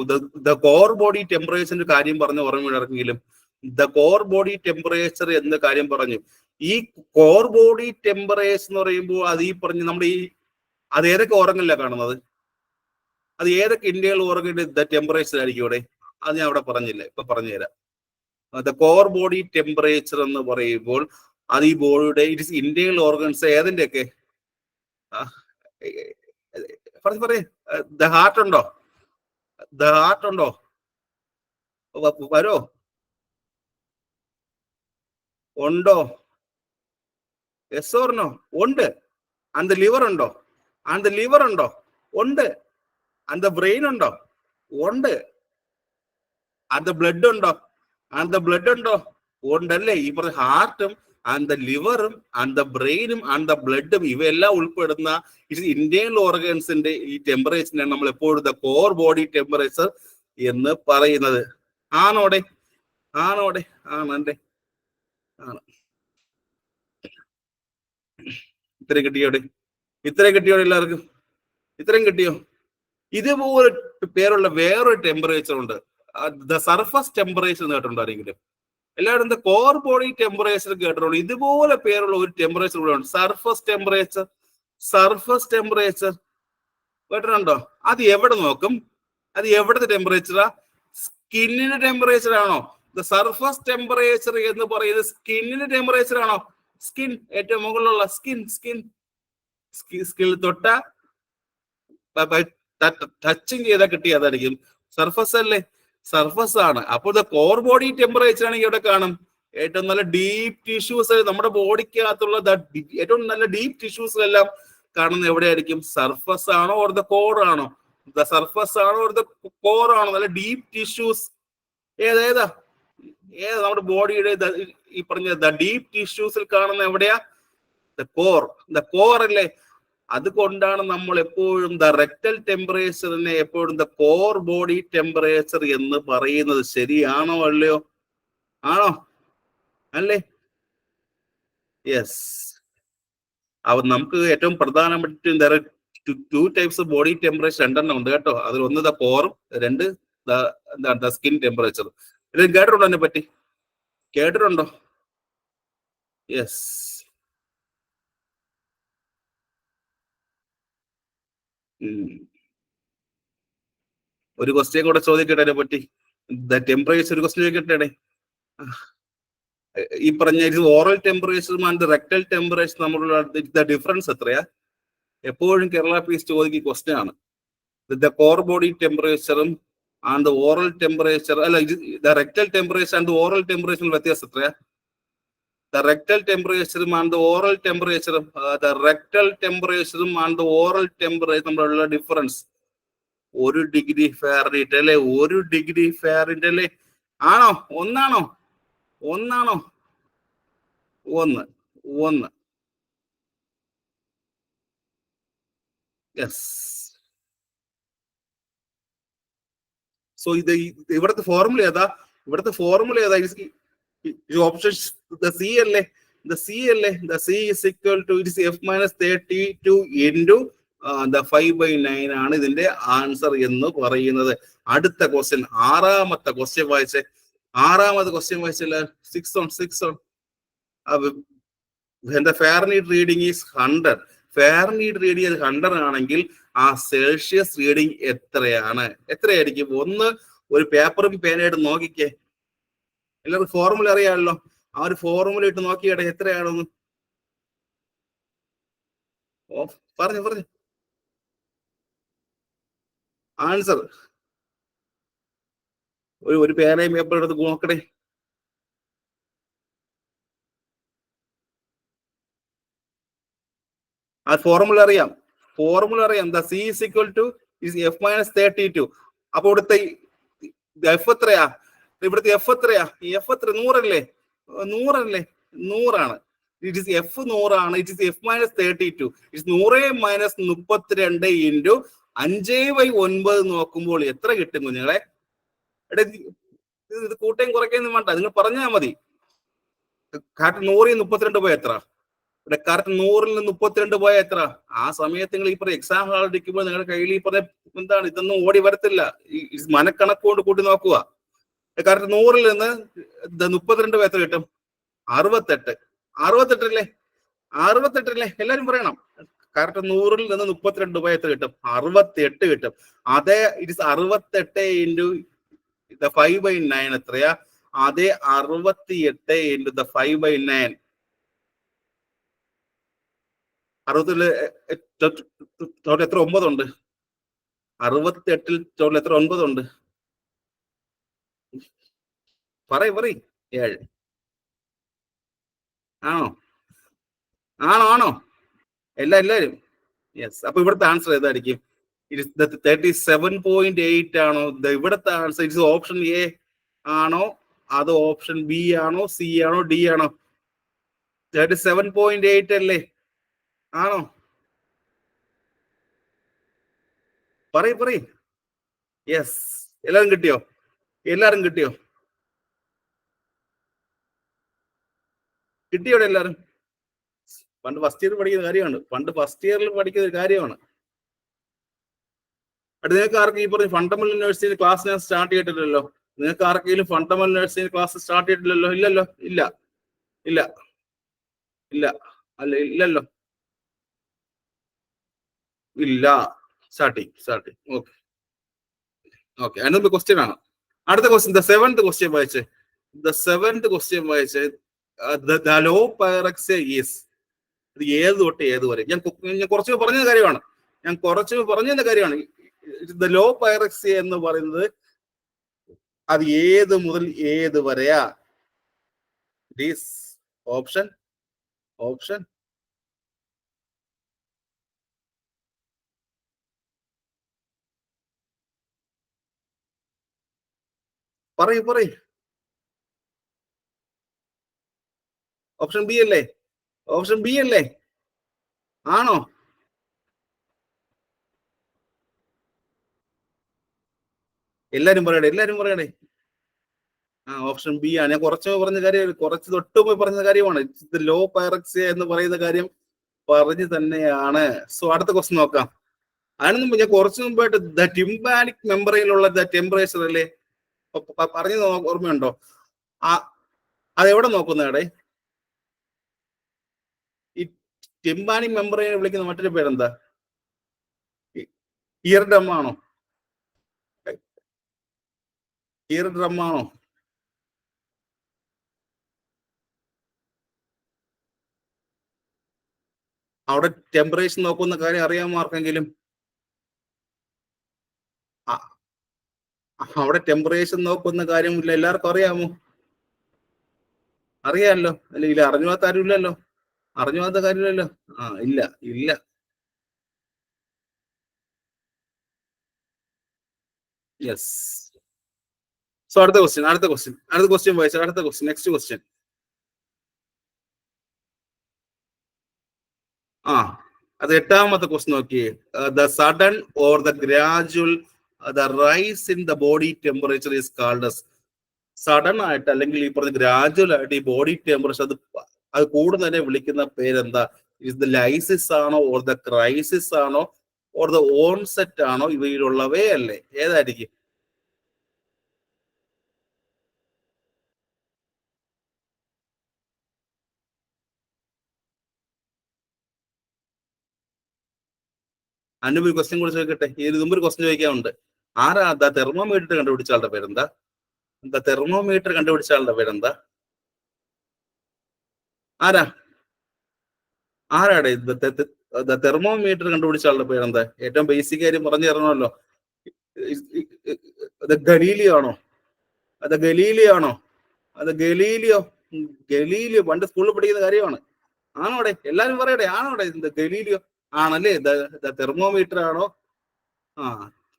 ദ കോർ ബോഡി ടെമ്പറേച്ചറിന്റെ കാര്യം പറഞ്ഞ് ഓർമ്മയിറങ്ങിയെങ്കിലും ദ കോർ ബോഡി ടെമ്പറേച്ചർ എന്ന കാര്യം പറഞ്ഞു. ഈ കോർ ബോഡി ടെമ്പറേച്ചർ എന്ന് പറയുമ്പോൾ അത് ഈ പറഞ്ഞ് നമ്മുടെ അത് ഏതൊക്കെ ഓർഗനിലാണ് കാണുന്നത്, അത് ഏതൊക്കെ ഇന്റേണൽ ഓർഗന്റെ ടെമ്പറേച്ചർ ആയിരിക്കും ഇവിടെ, അത് ഞാൻ അവിടെ പറഞ്ഞില്ല, ഇപ്പൊ പറഞ്ഞുതരാം. ദ കോർ ബോഡി ടെമ്പറേച്ചർ എന്ന് പറയുമ്പോൾ അത് ഈ ബോഡിയുടെ ഇറ്റ് ഇസ് ഇന്റേണൽ ഓർഗൻസ് ഏതിന്റെയൊക്കെ പറയേ. ദ ഹാർട്ട് ഉണ്ടോ? ദ ഹാർട്ട് ഉണ്ടോ? വരോ? ഉണ്ടോ? Yes or no? ഉണ്ട്. ആൻഡ് ലിവർ ഉണ്ടോ? ആൻഡ് ലിവർ ഉണ്ടോ? ഉണ്ട്. ആൻഡ് ബ്രെയിൻ ഉണ്ടോ? ഉണ്ട്. ആൻഡ് ബ്ലഡ് ഉണ്ടോ? ആൻഡ് ബ്ലഡ് ഉണ്ടോ? ഉണ്ടല്ലേ. ഈ പറഞ്ഞ ഹാർട്ടും ആൻഡ് ദ ലിവറും ആൻഡ് ദ ബ്രെയിനും ആൻഡ് ദ ബ്ലഡും ഇവയെല്ലാം ഉൾപ്പെടുന്ന ഇറ്റ് ഇന്റേണൽ ഓർഗൻസിന്റെ ഈ ടെമ്പറേച്ചറിനാണ് നമ്മൾ എപ്പോഴും ദ കോർ ബോഡി ടെമ്പറേച്ചർ എന്ന് പറയുന്നത്. ആണോടെ? ആണോടെ? ആണല്ലേ. ആണ്. ഇത്രയും കിട്ടിയോടെ? ഇത്രയും കിട്ടിയോടെ എല്ലാവർക്കും? ഇത്രയും കിട്ടിയോ? ഇതുപോലെ പേരുള്ള വേറൊരു ടെമ്പറേച്ചർ ഉണ്ട്, ദ സർഫസ് ടെമ്പറേച്ചർ എന്ന് കേട്ടിട്ടുണ്ടോ ആരെങ്കിലും? എല്ലാവരും ദ കോർ ബോഡി ടെമ്പറേച്ചർ കേട്ടിട്ടുള്ളൂ. ഇതുപോലെ പേരുള്ള ഒരു ടെമ്പറേച്ചർ കൂടെ ഉണ്ട്, സർഫസ് ടെമ്പറേച്ചർ. സർഫസ് ടെമ്പറേച്ചർ കേട്ടിട്ടുണ്ടോ? അത് എവിടെ നോക്കും? അത് എവിടുത്തെ ടെമ്പറേച്ചറാ? സ്കിന്നിന്റെ ടെമ്പറേച്ചർ ആണോ? ദ സർഫസ് ടെമ്പറേച്ചർ എന്ന് പറയുന്നത് സ്കിന്നിന്റെ ടെമ്പറേച്ചർ ആണോ? സ്കിൻ, ഏറ്റവും മുകളിലുള്ള സ്കിൻ. സ്കിൻ തൊട്ട ടച്ചിങ് ചെയ്താൽ കിട്ടിയതായിരിക്കും സർഫസ് അല്ലേ? സർഫസ് ആണ്. അപ്പോൾ ദ കോർ ബോഡി ടെമ്പറേച്ചർ ആണെങ്കിൽ എവിടെ കാണും? ഏറ്റവും നല്ല ഡീപ് ടിഷ്യൂസ്, നമ്മുടെ ബോഡിക്കകത്തുള്ള ഏറ്റവും നല്ല ഡീപ് ടിഷ്യൂസിലെല്ലാം കാണുന്നത് എവിടെയായിരിക്കും? സർഫസ് ആണോ ഓർ ദ കോർ ആണോ? ദ സർഫസ് ആണോ ഓർ ദ കോർ ആണോ? നല്ല ഡീപ് ടിഷ്യൂസ് ഏതാ നമ്മുടെ ബോഡിയുടെ ഈ പറഞ്ഞ ദ ഡീപ് ടിഷ്യൂസിൽ കാണുന്ന എവിടെയാ? The core. ദ കോർ അല്ലേ? അതുകൊണ്ടാണ് നമ്മൾ എപ്പോഴും ദ റെക്ടൽ ടെമ്പറേച്ചറിനെ എപ്പോഴും ദ കോർ ബോഡി ടെമ്പറേച്ചർ എന്ന് പറയുന്നത്. ശരിയാണോ അല്ലയോ? ആണോ? അല്ലേ? യെസ്. അപ്പൊ നമുക്ക് ഏറ്റവും പ്രധാനപ്പെട്ട ടു ടൈപ്സ് ബോഡി ടെമ്പറേച്ചർ രണ്ടെണ്ണം ഉണ്ട് കേട്ടോ. അതിൽ ഒന്ന് ദ കോറും, രണ്ട് ദ സ്കിൻ ടെമ്പറേച്ചർ. ഇത് കേട്ടിട്ടുണ്ടോ അതിനെ പറ്റി? കേട്ടിട്ടുണ്ടോ? യെസ്. ഒരു ക്വസ്റ്റ്യൻ കൂടെ ചോദിക്കട്ടെ അതിനെ പറ്റി. ദ ടെമ്പറേച്ചർ ഒരു ക്വസ്റ്റ്യൻ ചോദിക്കട്ടെ. ഈ പറഞ്ഞ ഓറൽ ടെമ്പറേച്ചറും ആൻഡ് റെക്ടൽ ടെമ്പറേച്ചർ തമ്മിലുള്ള ഡിഫറൻസ് എത്രയാ? എപ്പോഴും കേരള പീസ് ചോദിക്കുന്ന ക്വസ്റ്റ്യൻ ആണ്. ദ കോർ ബോഡി ടെമ്പറേച്ചറും ആൻഡ് ഓറൽ ടെമ്പറേച്ചർ അല്ല, the rectal temperature and oral ടെമ്പറേച്ചറിൽ വ്യത്യാസം എത്രയാ? ദ റെക്ടൽ ടെമ്പറേച്ചറും ആൻഡ് ഓറൽ ടെമ്പറേച്ചറും ദ റെക്ടൽ ടെമ്പറേച്ചറും ആൻഡ് ഓറൽ ടെമ്പറേച്ചർ തമ്മിലുള്ള ഡിഫറൻസ് 1 ഡിഗ്രി ഫാരനൈറ്റ് അല്ലെ? 1 ഡിഗ്രി ഫാരനൈറ്റ് അല്ലേ? ആണോ? ഒന്നാണോ? ഒന്നാണോ? ഒന്ന്. യെസ്. സോ ഇവിടുത്തെ ഫോർമുല ഏതാ? ഓപ്ഷൻ സി അല്ലേ? The C is equal to it is F-32 into the 5/9 ആണ് ഇതിന്റെ ആൻസർ എന്ന് പറയുന്നത്. അടുത്ത ക്വസ്റ്റ്യൻ, ആറാമത്തെ ക്വസ്റ്റ്യൻ വായിച്ചേ. വായിച്ചില്ല. 6 on. Fahrenheit reading is 100. Fahrenheit reading 100 ആണെങ്കിൽ ആ സെൽഷ്യസ് റീഡിംഗ് എത്രയായിരിക്കും? ഒന്ന് ഒരു പേപ്പറും പേനയായിട്ട് നോക്കിക്കേ. എല്ലാവർക്കും ഫോർമുല അറിയാമല്ലോ. ആ ഒരു ഫോർമുല ഇട്ട് നോക്കിയാട്ടെ എത്രയാണെന്ന്. പറഞ്ഞു ആൻസർ. ഒരു പേനയും പേപ്പറും എടുത്ത് നോക്കട്ടെ. ആ ഫോർമുല അറിയാം. The C is equal to F-32. അപ്പൊ ഇവിടുത്തെ എഫ് എത്രയാ? ഇവിടുത്തെ എഫ് എത്രയാ? എഫ് എത്ര? 100 അല്ലേ? 100ആണ്. It is F 100 it is F-32. It's 100 - 32 into 5/9 നോക്കുമ്പോൾ എത്ര കിട്ടും കുഞ്ഞുങ്ങളെ? ഇത് കൂട്ടയും കുറയ്ക്കൊന്നും വേണ്ട, നിങ്ങൾ പറഞ്ഞാൽ മതി. 100 - 32 പോയി എത്ര? ഇവിടെ കറക്റ്റ് 100-ൽ നിന്ന് 32 പോയാൽ എത്ര? ആ സമയത്ത് നിങ്ങൾ ഈ പറഞ്ഞ എക്സാം ഹാൾ ഇരിക്കുമ്പോൾ നിങ്ങളുടെ കയ്യിൽ ഈ പറഞ്ഞ എന്താണ് ഇതൊന്നും ഓടി വരത്തില്ല. ഈ മനക്കണക്ക് കൊണ്ട് കൂട്ടി നോക്കുക. കറക്റ്റ് 100-ൽ നിന്ന് 32 എത്ര കിട്ടും? 68. 68 അല്ലേ? എല്ലാരും പറയണം. കറക്റ്റ് 100-ൽ നിന്ന് 32 പോയാൽ എത്ര കിട്ടും? 68 കിട്ടും. അതേ ഇറ്റ് ഇസ് 68 ഇൻറ്റു 5/9 എത്രയാ? അതേ 68 ഇൻറ്റു 5/9. 60-ല് ടോട്ടൽ എത്ര? 9 ഉണ്ട്. 68-ൽ ടോട്ടൽ എത്ര? 9 ഉണ്ട്. പറയ് 7 ആണോ? എല്ലാരും യെസ്. അപ്പൊ ഇവിടുത്തെ ആൻസർ ഏതായിരിക്കും? 37.8 ആണോ? ഇവിടുത്തെ ആൻസർ ഇറ്റ്സ് ഓപ്ഷൻ എ ആണോ? അതോ ഓപ്ഷൻ ബി ആണോ? സി ആണോ? ഡി ആണോ? 37.8 അല്ലേ? ആണോ? പറയ്. യെസ്. എല്ലാരും കിട്ടിയോ? കിട്ടിയോടെ എല്ലാരും? പണ്ട് ഫസ്റ്റ് ഇയർ പഠിക്കുന്ന കാര്യമാണ്. അത് നിങ്ങൾക്ക് ആർക്കും ഈ പറഞ്ഞ ഫണ്ടമെന്റൽ നഴ്സിംഗ് ക്ലാസ് ഞാൻ സ്റ്റാർട്ട് ചെയ്തിട്ടില്ലല്ലോ. നിങ്ങൾക്ക് ആർക്കെങ്കിലും ഫണ്ടമെന്റൽ നഴ്സിംഗ് ക്ലാസ് സ്റ്റാർട്ട് ചെയ്തിട്ടില്ലല്ലോ? ഇല്ലല്ലോ. ഇല്ലല്ലോ. ഇല്ല. സ്റ്റാർട്ടിങ്. ഓക്കെ. അതിനൊരു ക്വസ്റ്റ്യൻ ആണ്. അടുത്ത ക്വസ്റ്റ്യൻ, ദ സെവൻത് ക്വസ്റ്റ്യൻ വായിച്ച് ദ ലോ പൈറക്സിയ ഈസ്, ഇത് ഏത് തൊട്ട് ഏത് വരെ? ഞാൻ കുറച്ച് പറഞ്ഞ കാര്യമാണ്. ദ ലോ പൈറക്സിയ എന്ന് പറയുന്നത് അത് ഏത് മുതൽ ഏത് വരെയാ? ഓപ്ഷൻ പറയൂ. ഓപ്ഷൻ ബി അല്ലേ? ആണോ? എല്ലാരും പറയണേ. ഓപ്ഷൻ ബി ആണ്. ഞാൻ കുറച്ച് തൊട്ട് പോയി പറഞ്ഞ കാര്യമാണ്. ലോ പൈറക്സിയ എന്ന് പറയുന്ന കാര്യം പറഞ്ഞു തന്നെയാണ്. സോ അടുത്ത ക്വസ്റ്റ്യൻ നോക്കാം. അതിന് മുമ്പ് ഞാൻ കുറച്ചു മുമ്പായിട്ട് ദ ടിംബാനിക് മെമ്പറയിലുള്ള ദ ടെമ്പറേച്ചർ അല്ലേ പറഞ്ഞത് ഓർമ്മയുണ്ടോ? അതെവിടെ നോക്കുന്നേടെ? ഈ ടിംബാനിക് മെമ്പറൈനെ വിളിക്കുന്ന മറ്റൊരു പേരെന്താ? ഇയർ ഡ്രം ആണോ? അവിടെ ടെമ്പറേച്ചർ നോക്കുന്ന കാര്യം അറിയാമോ ആർക്കെങ്കിലും? അവിടെ ടെമ്പറേച്ചർ നോക്കുന്ന കാര്യമില്ല, എല്ലാവർക്കും അറിയാമോ? അറിയാമല്ലോ. അല്ലെങ്കിൽ അറിഞ്ഞാത്ത ആരുമില്ലല്ലോ. അറിഞ്ഞാത്ത കാര്യമില്ലല്ലോ. ഇല്ല. യെസ്. സോ അടുത്ത ക്വസ്റ്റ്യൻ വായിച്ച നെക്സ്റ്റ് ക്വസ്റ്റ്യൻ. അത് 8ാമത്തെ ക്വസ്റ്റ്യൻ നോക്കിയേ. The sudden or the gradual the rice in the body temperature is called as. Sudden ആയിട്ട് അല്ലെങ്കിൽ ഈ പറഞ്ഞ ഗ്രാജുവൽ ആയിട്ട് ഈ ബോഡി ടെമ്പറേച്ചർ അത് കൂടുതൽ വിളിക്കുന്ന പേരെന്താ? ഇസ് ദ ലൈസിസ് ആണോ? ഓർ ദ ക്രൈസിസ് ആണോ? ഓർ ദ ഓൺസെറ്റ് ആണോ? ഇവയിലുള്ളവേ അല്ലേ? ഏതായിരിക്കും? ഒരു ക്വസ്റ്റ്യൻ കൂടി ചോദിക്കട്ടെ. ഇതിന് മുമ്പ് ഒരു ക്വസ്റ്റ്യൻ ചോദിക്കാനുണ്ട്. ആരാ ദ തെർമോമീറ്റർ കണ്ടുപിടിച്ച ആളുടെ പേരെന്താ? ആരാടെ തെർമോമീറ്റർ കണ്ടുപിടിച്ച ആളുടെ പേരെന്താ? ഏറ്റവും ബേസിക് കാര്യം പറഞ്ഞു തരണമല്ലോ. ഗലീലിയോ പണ്ട് സ്കൂളിൽ പഠിക്കുന്ന കാര്യമാണ്. ആണോടെ? എല്ലാരും പറയട്ടെ. ആണോടെ? ഗലീലിയോ ആണല്ലേ? തെർമോമീറ്റർ ആണോ?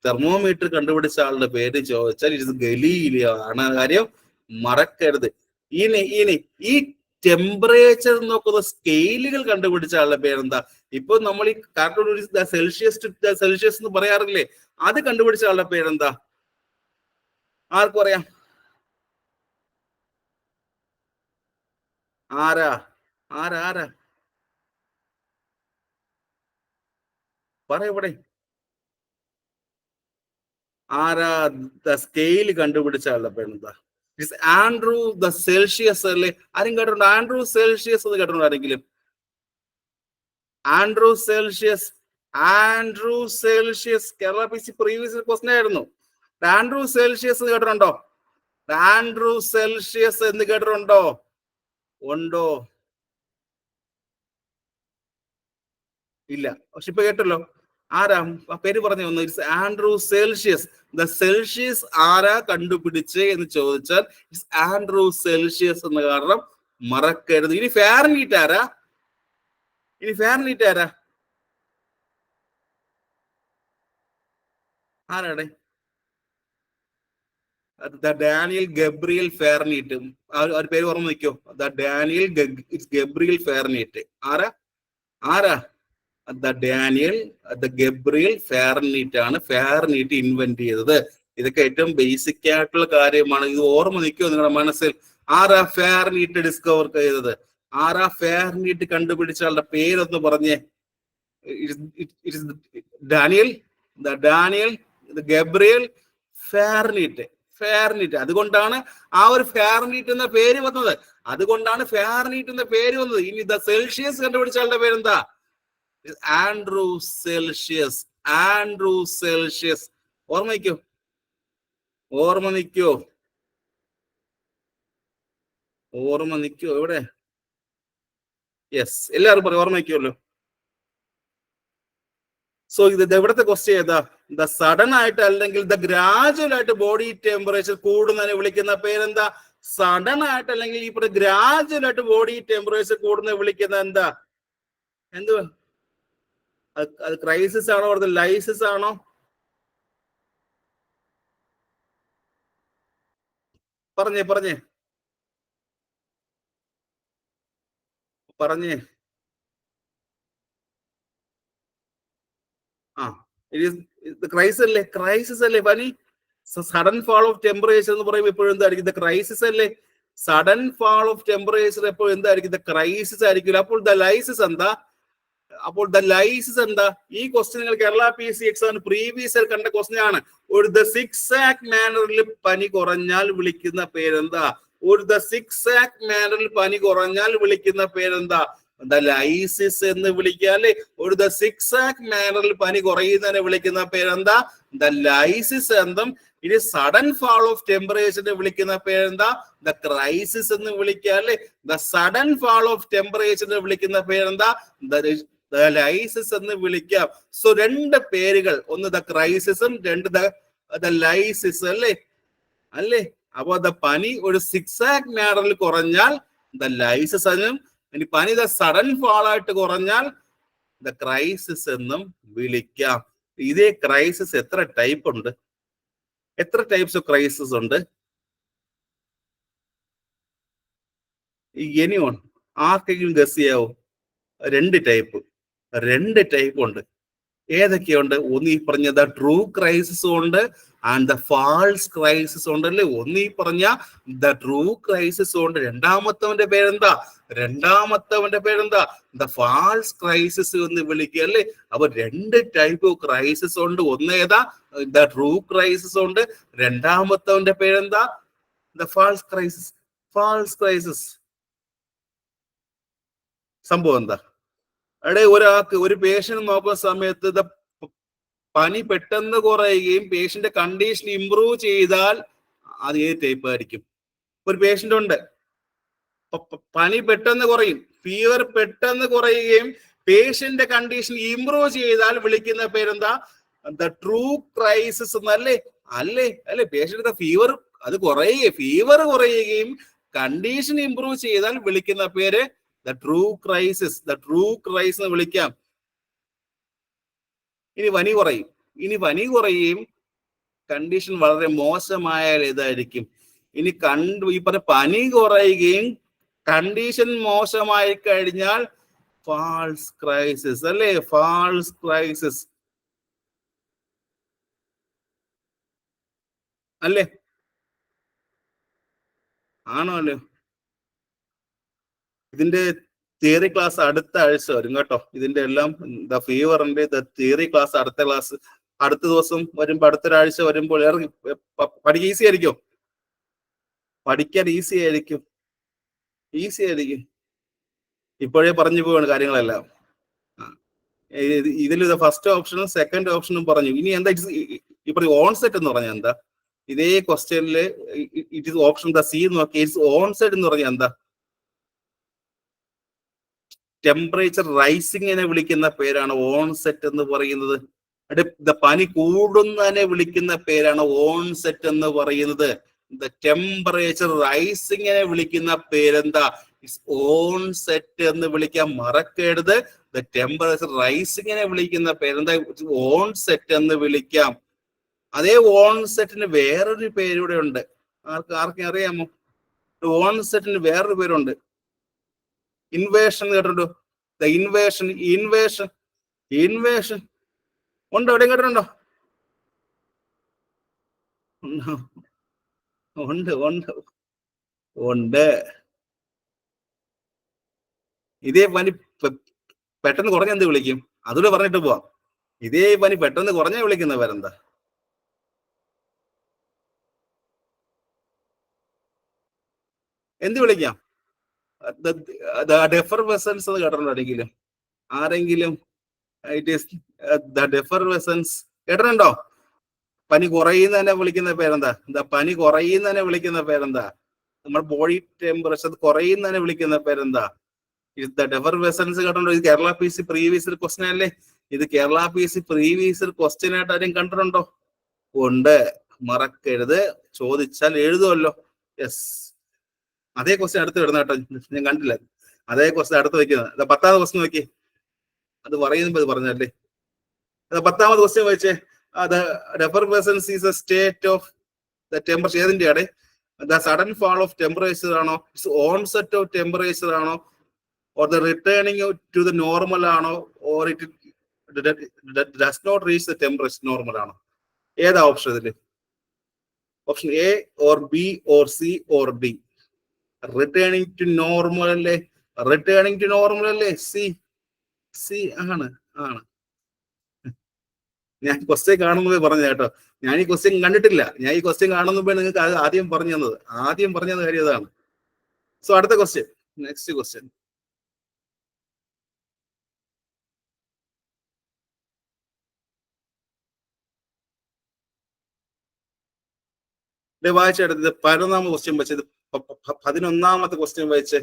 തെർമോമീറ്റർ കണ്ടുപിടിച്ച ആളുടെ പേര് ചോദിച്ചാൽ ഇത് ഗലീലിയോ ആണ്. കാര്യം മറക്കരുത്. ഇനി ഈ ടെമ്പറേച്ചർ നോക്കുന്ന സ്കെയിലുകൾ കണ്ടുപിടിച്ച ആളുടെ പേരെന്താ? ഇപ്പൊ നമ്മൾ ഈ സെൽഷ്യസ് എന്ന് പറയാറില്ലേ? അത് കണ്ടുപിടിച്ച ആളുടെ പേരെന്താ? ആർക്ക് പറയാം? ആരാ? പറയവിടെ ആരാ ദ സ്കെയിൽ കണ്ടുപിടിച്ച ആളുടെ പേരെന്താ? ഇറ്റ്സ് ആൻഡ്രൂ ദ സെൽഷ്യസ് അല്ലേ? ആരും കേട്ടിട്ടുണ്ടോ? ആൻഡ്രൂ സെൽഷ്യസ് എന്ന് കേട്ടിട്ടുണ്ടോ ആരെങ്കിലും? Andrew Celsius, Andrew Celsius Kerala P C previous question ആയിരുന്നു. ആൻഡ്രൂ സെൽഷ്യസ് എന്ന് കേട്ടിട്ടുണ്ടോ? ആൻഡ്രൂ സെൽഷ്യസ് എന്ന് കേട്ടിട്ടുണ്ടോ? ഉണ്ടോ? ഇല്ല. പക്ഷെ ഇപ്പൊ കേട്ടല്ലോ. ആരാ പേര് പറഞ്ഞു വന്നു? It's Andrew Celsius. The Celsius ആരാ കണ്ടുപിടിച്ച് എന്ന് ചോദിച്ചാൽ ഇറ്റ്സ് ആൻഡ്രൂ സെൽഷ്യസ് എന്ന കാരണം മറക്കരുത്. ഇനി ഫാരൻഹീറ്റ് ആരാ? ഇനി ഫാരൻഹീറ്റ് ആരാ? ആരാടെ? The Daniel Gabriel Fahrenheit. ആ പേര് ഓർമ്മ വയ്ക്കോ? The Daniel Gabriel Fahrenheit. ആരാ? ആരാ? The Daniel the Gabriel Fahrenheit ആണ് ഫാരൻഹീറ്റ് ഇൻവെന്റ് ചെയ്തത്. ഇതൊക്കെ ഏറ്റവും ബേസിക് ആയിട്ടുള്ള കാര്യമാണ്. ഇത് ഓർമ്മ നിൽക്കുമോ നിങ്ങളുടെ മനസ്സിൽ? ആരാ ഫാരൻഹീറ്റ് ഡിസ്കവർ ചെയ്തത്? ആരാ ഫാരൻഹീറ്റ് കണ്ടുപിടിച്ച ആളുടെ പേരൊന്ന് പറഞ്ഞേ. Daniel Daniel Gabriel Fahrenheit. Fahrenheit. അതുകൊണ്ടാണ് ആ ഒരു ഫാരൻഹീറ്റ് എന്ന പേര് വന്നത്. അതുകൊണ്ടാണ് ഫാരൻഹീറ്റ് എന്ന പേര് വന്നത്. ഇനി ദ സെൽഷ്യസ് കണ്ടുപിടിച്ച ആളുടെ പേരെന്താ? Andrew Celsius. Andrew Celsius. ഓർമ്മ നിൽക്കോ? ഓർമ്മ നിൽക്കോ? ഓർമ്മ നിൽക്കോ? എവിടെ? യെസ്, എല്ലാവരും പറയും ഓർമ്മ നിൽക്കുമല്ലോ. സോ ഇത് എവിടത്തെ ക്വസ്റ്റ്യൻ ഏതാ? ദ സഡൻ ആയിട്ട് അല്ലെങ്കിൽ ദ ഗ്രാജുവൽ ആയിട്ട് ബോഡി ടെമ്പറേച്ചർ കൂടുന്നതിനെ വിളിക്കുന്ന പേരെന്താ? സഡൻ ആയിട്ട് അല്ലെങ്കിൽ ഈ ഗ്രാജുവൽ ആയിട്ട് ബോഡി ടെമ്പറേച്ചർ കൂടുന്ന വിളിക്കുന്ന എന്താ? എന്ത്? അത് ക്രൈസിസ് ആണോ അത് ലൈസിസ് ആണോ? പറഞ്ഞേ പറഞ്ഞേ പറഞ്ഞേ. ആ ക്രൈസിസ് അല്ലേ? ക്രൈസിസ് അല്ലേ പനി? സഡൻ ഫാൾ ഓഫ് ടെമ്പറേച്ചർ എന്ന് പറയുമ്പോൾ എപ്പോഴും എന്തായിരിക്കും? ദ ക്രൈസിസ് അല്ലേ? സഡൻ ഫാൾ ഓഫ് ടെമ്പറേച്ചർ എപ്പോഴും എന്തായിരിക്കും? ദ ക്രൈസിസ് ആയിരിക്കില്ല. അപ്പോൾ ദ ലൈസിസ് എന്താ? അപ്പോൾ ദ ലൈസിസ് എന്താ? ഈ ക്വസ്റ്റ്യൻ നിങ്ങൾ Kerala P S C exam previous year കണ്ട ക്വസ്റ്റ്യൻ ആണ്. ഒരു ദ സിക്സ് ആക് മാനറിൽ പനി കുറഞ്ഞാൽ വിളിക്കുന്ന പേരെന്താ? ഒരു ദ സിക്സ് ആക് മാനറിൽ പനി കുറഞ്ഞാൽ വിളിക്കുന്ന പേരെന്താ? ദ ലൈസിസ് എന്ന് വിളിക്കുക അല്ലെ? ഒരു ദ സിക്സ് ആക് മാനറിൽ പനി കുറയുന്നതിനെ വിളിക്കുന്ന പേരെന്താ? ദ ലൈസിസ് എന്നും. ഇനി സഡൻ ഫാൾ ഓഫ് ടെമ്പറേച്ചറിനെ വിളിക്കുന്ന പേരെന്താ? ദ ക്രൈസിസ് എന്ന് വിളിക്കുക അല്ലെ? ദ സഡൻ ഫാൾ ഓഫ് ടെമ്പറേച്ചറിനെ വിളിക്കുന്ന പേരെന്താ? ദ ലൈസിസ് എന്ന് വിളിക്കാം. സോ രണ്ട് പേരുകൾ, ഒന്ന് ദ ക്രൈസിസും രണ്ട് ദ ലൈസിസ് അല്ലേ? അല്ലേ? അപ്പൊ ദ പനി ഒരു സിക്സ് ആക് മാനറിൽ കുറഞ്ഞാൽ ദ ലൈസിസ് എന്നും, ഇനി പനി ദ സഡൻ ഫാൾ ആയിട്ട് കുറഞ്ഞാൽ ദ ക്രൈസിസ് എന്നും വിളിക്കാം. ഇതേ ക്രൈസിസ് എത്ര ടൈപ്പ് ഉണ്ട്? എത്ര ടൈപ്സ് ഓഫ് ക്രൈസിസ് ഉണ്ട്? എനിവൺ? ആർക്കെങ്കിലും ഗസ് ചെയ്യാവോ? രണ്ട് ടൈപ്പ്. രണ്ട് ടൈപ്പ് ഉണ്ട്. ഏതൊക്കെയുണ്ട്? ഒന്ന് ഈ പറഞ്ഞ ദ ട്രൂ ക്രൈസിസ് ഉണ്ട് ആൻഡ് ദ ഫാൾസ് ക്രൈസിസ് ഉണ്ടല്ലേ? ഒന്ന് ഈ പറഞ്ഞ ദ ട്രൂ ക്രൈസിസ് ഉണ്ട്. രണ്ടാമത്തവന്റെ പേരെന്താ? രണ്ടാമത്തവന്റെ പേരെന്താ? ദ ഫാൾസ് ക്രൈസിസ് എന്ന് വിളിക്കുക അല്ലേ? അപ്പൊ രണ്ട് ടൈപ്പ് ഓഫ് ക്രൈസിസ് ഉണ്ട്. ഒന്ന് ഏതാ? ദ ട്രൂ ക്രൈസിസ് ഉണ്ട്. രണ്ടാമത്തവന്റെ പേരെന്താ? The false crisis. False crisis സംഭവം എന്താ? അവിടെ ഒരാൾക്ക് ഒരു പേഷ്യന്റ് നോക്കുന്ന സമയത്ത് പനി പെട്ടെന്ന് കുറയുകയും പേഷ്യന്റ് കണ്ടീഷൻ ഇംപ്രൂവ് ചെയ്താൽ അത് ഏത് ടൈപ്പ് ആയിരിക്കും? ഒരു പേഷ്യന്റ് ഉണ്ട്, പനി പെട്ടെന്ന് കുറയും, ഫീവർ പെട്ടെന്ന് കുറയുകയും പേഷ്യന്റ് കണ്ടീഷൻ ഇംപ്രൂവ് ചെയ്താൽ വിളിക്കുന്ന പേരെന്താ? ദ ട്രൂ ക്രൈസിസ് എന്നല്ലേ? അല്ലേ? അല്ലേ? പേഷ്യന്റ് ഫീവർ അത് ഫീവർ കുറയുകയും കണ്ടീഷൻ ഇംപ്രൂവ് ചെയ്താൽ വിളിക്കുന്ന പേര് the true crisis. The true crisis എന്ന് വിളിക്കാം. ഇനി പനി കുറയും. ഇനി പനി കുറയുകയും കണ്ടീഷൻ വളരെ മോശമായാൽ ഏതായിരിക്കും? ഇനി ഈ പറഞ്ഞ പനി കുറയുകയും കണ്ടീഷൻ മോശമായി കഴിഞ്ഞാൽ ഫാൾസ് ക്രൈസിസ് അല്ലേ? ഫാൾസ് ക്രൈസിസ് അല്ലേ? ആണോ? അല്ലേ? ഇതിന്റെ തിയറി ക്ലാസ് അടുത്ത ആഴ്ച വരും കേട്ടോ. ഇതിന്റെ എല്ലാം ഫീവറിന്റെ തിയറി ക്ലാസ് അടുത്ത ദിവസം വരുമ്പോ, അടുത്തൊരാഴ്ച വരുമ്പോൾ പഠിക്കാൻ ഈസി ആയിരിക്കും. പഠിക്കാൻ ഈസി ആയിരിക്കും. ഇപ്പോഴേ പറഞ്ഞു പോവാണ് കാര്യങ്ങളെല്ലാം. ഇതിൽ ഫസ്റ്റ് ഓപ്ഷനും സെക്കൻഡ് ഓപ്ഷനും പറഞ്ഞു. ഇനി എന്താ ഇപ്പൊ ഓൺസെറ്റ് എന്ന് പറഞ്ഞാൽ എന്താ? ഇതേ ക്വസ്റ്റ്യനില് ഇറ്റ് ഇസ് ഓപ്ഷൻ സി നോക്കി. ഇറ്റ്സ് ഓൺസെറ്റ് എന്ന് പറഞ്ഞാൽ എന്താ? ടെമ്പറേച്ചർ റൈസിങ്ങിനെ വിളിക്കുന്ന പേരാണ് ഓൺസെറ്റ് എന്ന് പറയുന്നത്. പനി കൂടുന്നതിനെ വിളിക്കുന്ന പേരാണ് ഓൺസെറ്റ് എന്ന് പറയുന്നത്. ടെമ്പറേച്ചർ റൈസിങ്ങിനെ വിളിക്കുന്ന പേരെന്താ? ഇറ്റ്സ് ഓൺസെറ്റ് എന്ന് വിളിക്കാൻ മറക്കരുത്. ടെമ്പറേച്ചർ റൈസിങ്ങിനെ വിളിക്കുന്ന പേരെന്താ? ഓൺസെറ്റ് എന്ന് വിളിക്കാം. അതേ ഓൺസെറ്റിന് വേറൊരു പേരൂടെ ഉണ്ട്. ആർക്കും അറിയാമോ? ഓൺസെറ്റിന് വേറൊരു പേരുണ്ട്. ഇൻവേഷൻ കേട്ടിട്ടുണ്ടോ? ഇൻവേഷൻ ഉണ്ടോ? എവിടെയും കേട്ടിട്ടുണ്ടോ? ഉണ്ട്. ഇതേ പനി പെട്ടെന്ന് കുറഞ്ഞ എന്ത് വിളിക്കും? അതുകൂടെ പറഞ്ഞിട്ട് പോവാം. ഇതേ പനി പെട്ടെന്ന് കുറഞ്ഞ വിളിക്കുന്ന പേരെന്താ? എന്ത് വിളിക്കാം? ഡെഫർവെസൻസ് എന്ന് കേട്ടിട്ടുണ്ടോ ആരെങ്കിലും? ഇറ്റ് ഈസ് ഡെഫർവെസൻസ് കേട്ടിട്ടുണ്ടോ? പനി കുറയുന്നതിനെ വിളിക്കുന്ന പേരെന്താ? പനി കുറയുന്നതിനെ വിളിക്കുന്ന പേരെന്താ? നമ്മുടെ ബോഡി ടെമ്പറേച്ചർ കുറയുന്നതിനെ വിളിക്കുന്ന പേരെന്താ? ഡെഫർവെസൻസ് കേട്ടിട്ടുണ്ടോ? ഇത് കേരള PC പ്രീവിയസ് ക്വസ്റ്റ്യൻ അല്ലേ? ഇത് കേരള PC പ്രീവിയസ് ക്വസ്റ്റ്യൻ ആയിട്ട് ആരും കണ്ടിട്ടുണ്ടോ? ഉണ്ട്. മറക്കരുത്. ചോദിച്ചാൽ എഴുതുമല്ലോ. യെസ്. അതേ ക്വസ്റ്റ്യൻ അടുത്ത് വരുന്ന കേട്ടോ. ഞാൻ കണ്ടില്ല. അതേ ക്വസ്റ്റ്യൻ അടുത്ത് വെക്കുന്നത്. 10ാമത് ക്വസ്റ്റ്യൻ നോക്കി. അത് പറയുമ്പോ ഇത് പറഞ്ഞല്ലേ. 10ാമത് ക്വസ്റ്റ്യൻ വെച്ചേ. Effervescence is a state of the temperature. ഏതിന്റെയാണ്? The sudden fall of temperature ആണോ? It's onset of temperature ആണോ? Or the returning to the normal ആണോ? Or it does not reach the temperature normal ആണോ? ഏതാ option ഇതില്? Option A or B or C or D? Returning to normal അല്ലേ? Returning to normal അല്ലേ? C ആണ്. ഞാൻ question കാണുന്നത് പറഞ്ഞ കേട്ടോ. ഞാൻ ഈ ക്വസ്റ്റ്യൻ കണ്ടിട്ടില്ല. ഞാൻ ഈ ക്വസ്റ്റ്യൻ കാണുമ്പോൾ നിങ്ങൾക്ക് ആദ്യം പറഞ്ഞു തന്നത് കാര്യം അതാണ്. സോ അടുത്ത ക്വസ്റ്റ്യൻ, നെക്സ്റ്റ് ക്വസ്റ്റ്യൻ. വായിച്ചെടുത്തത് 11ാമത്തെ ക്വസ്റ്റ്യൻ വെച്ചത്. 11ാമത്തെ ക്വസ്റ്റ്യൻ വെച്ച്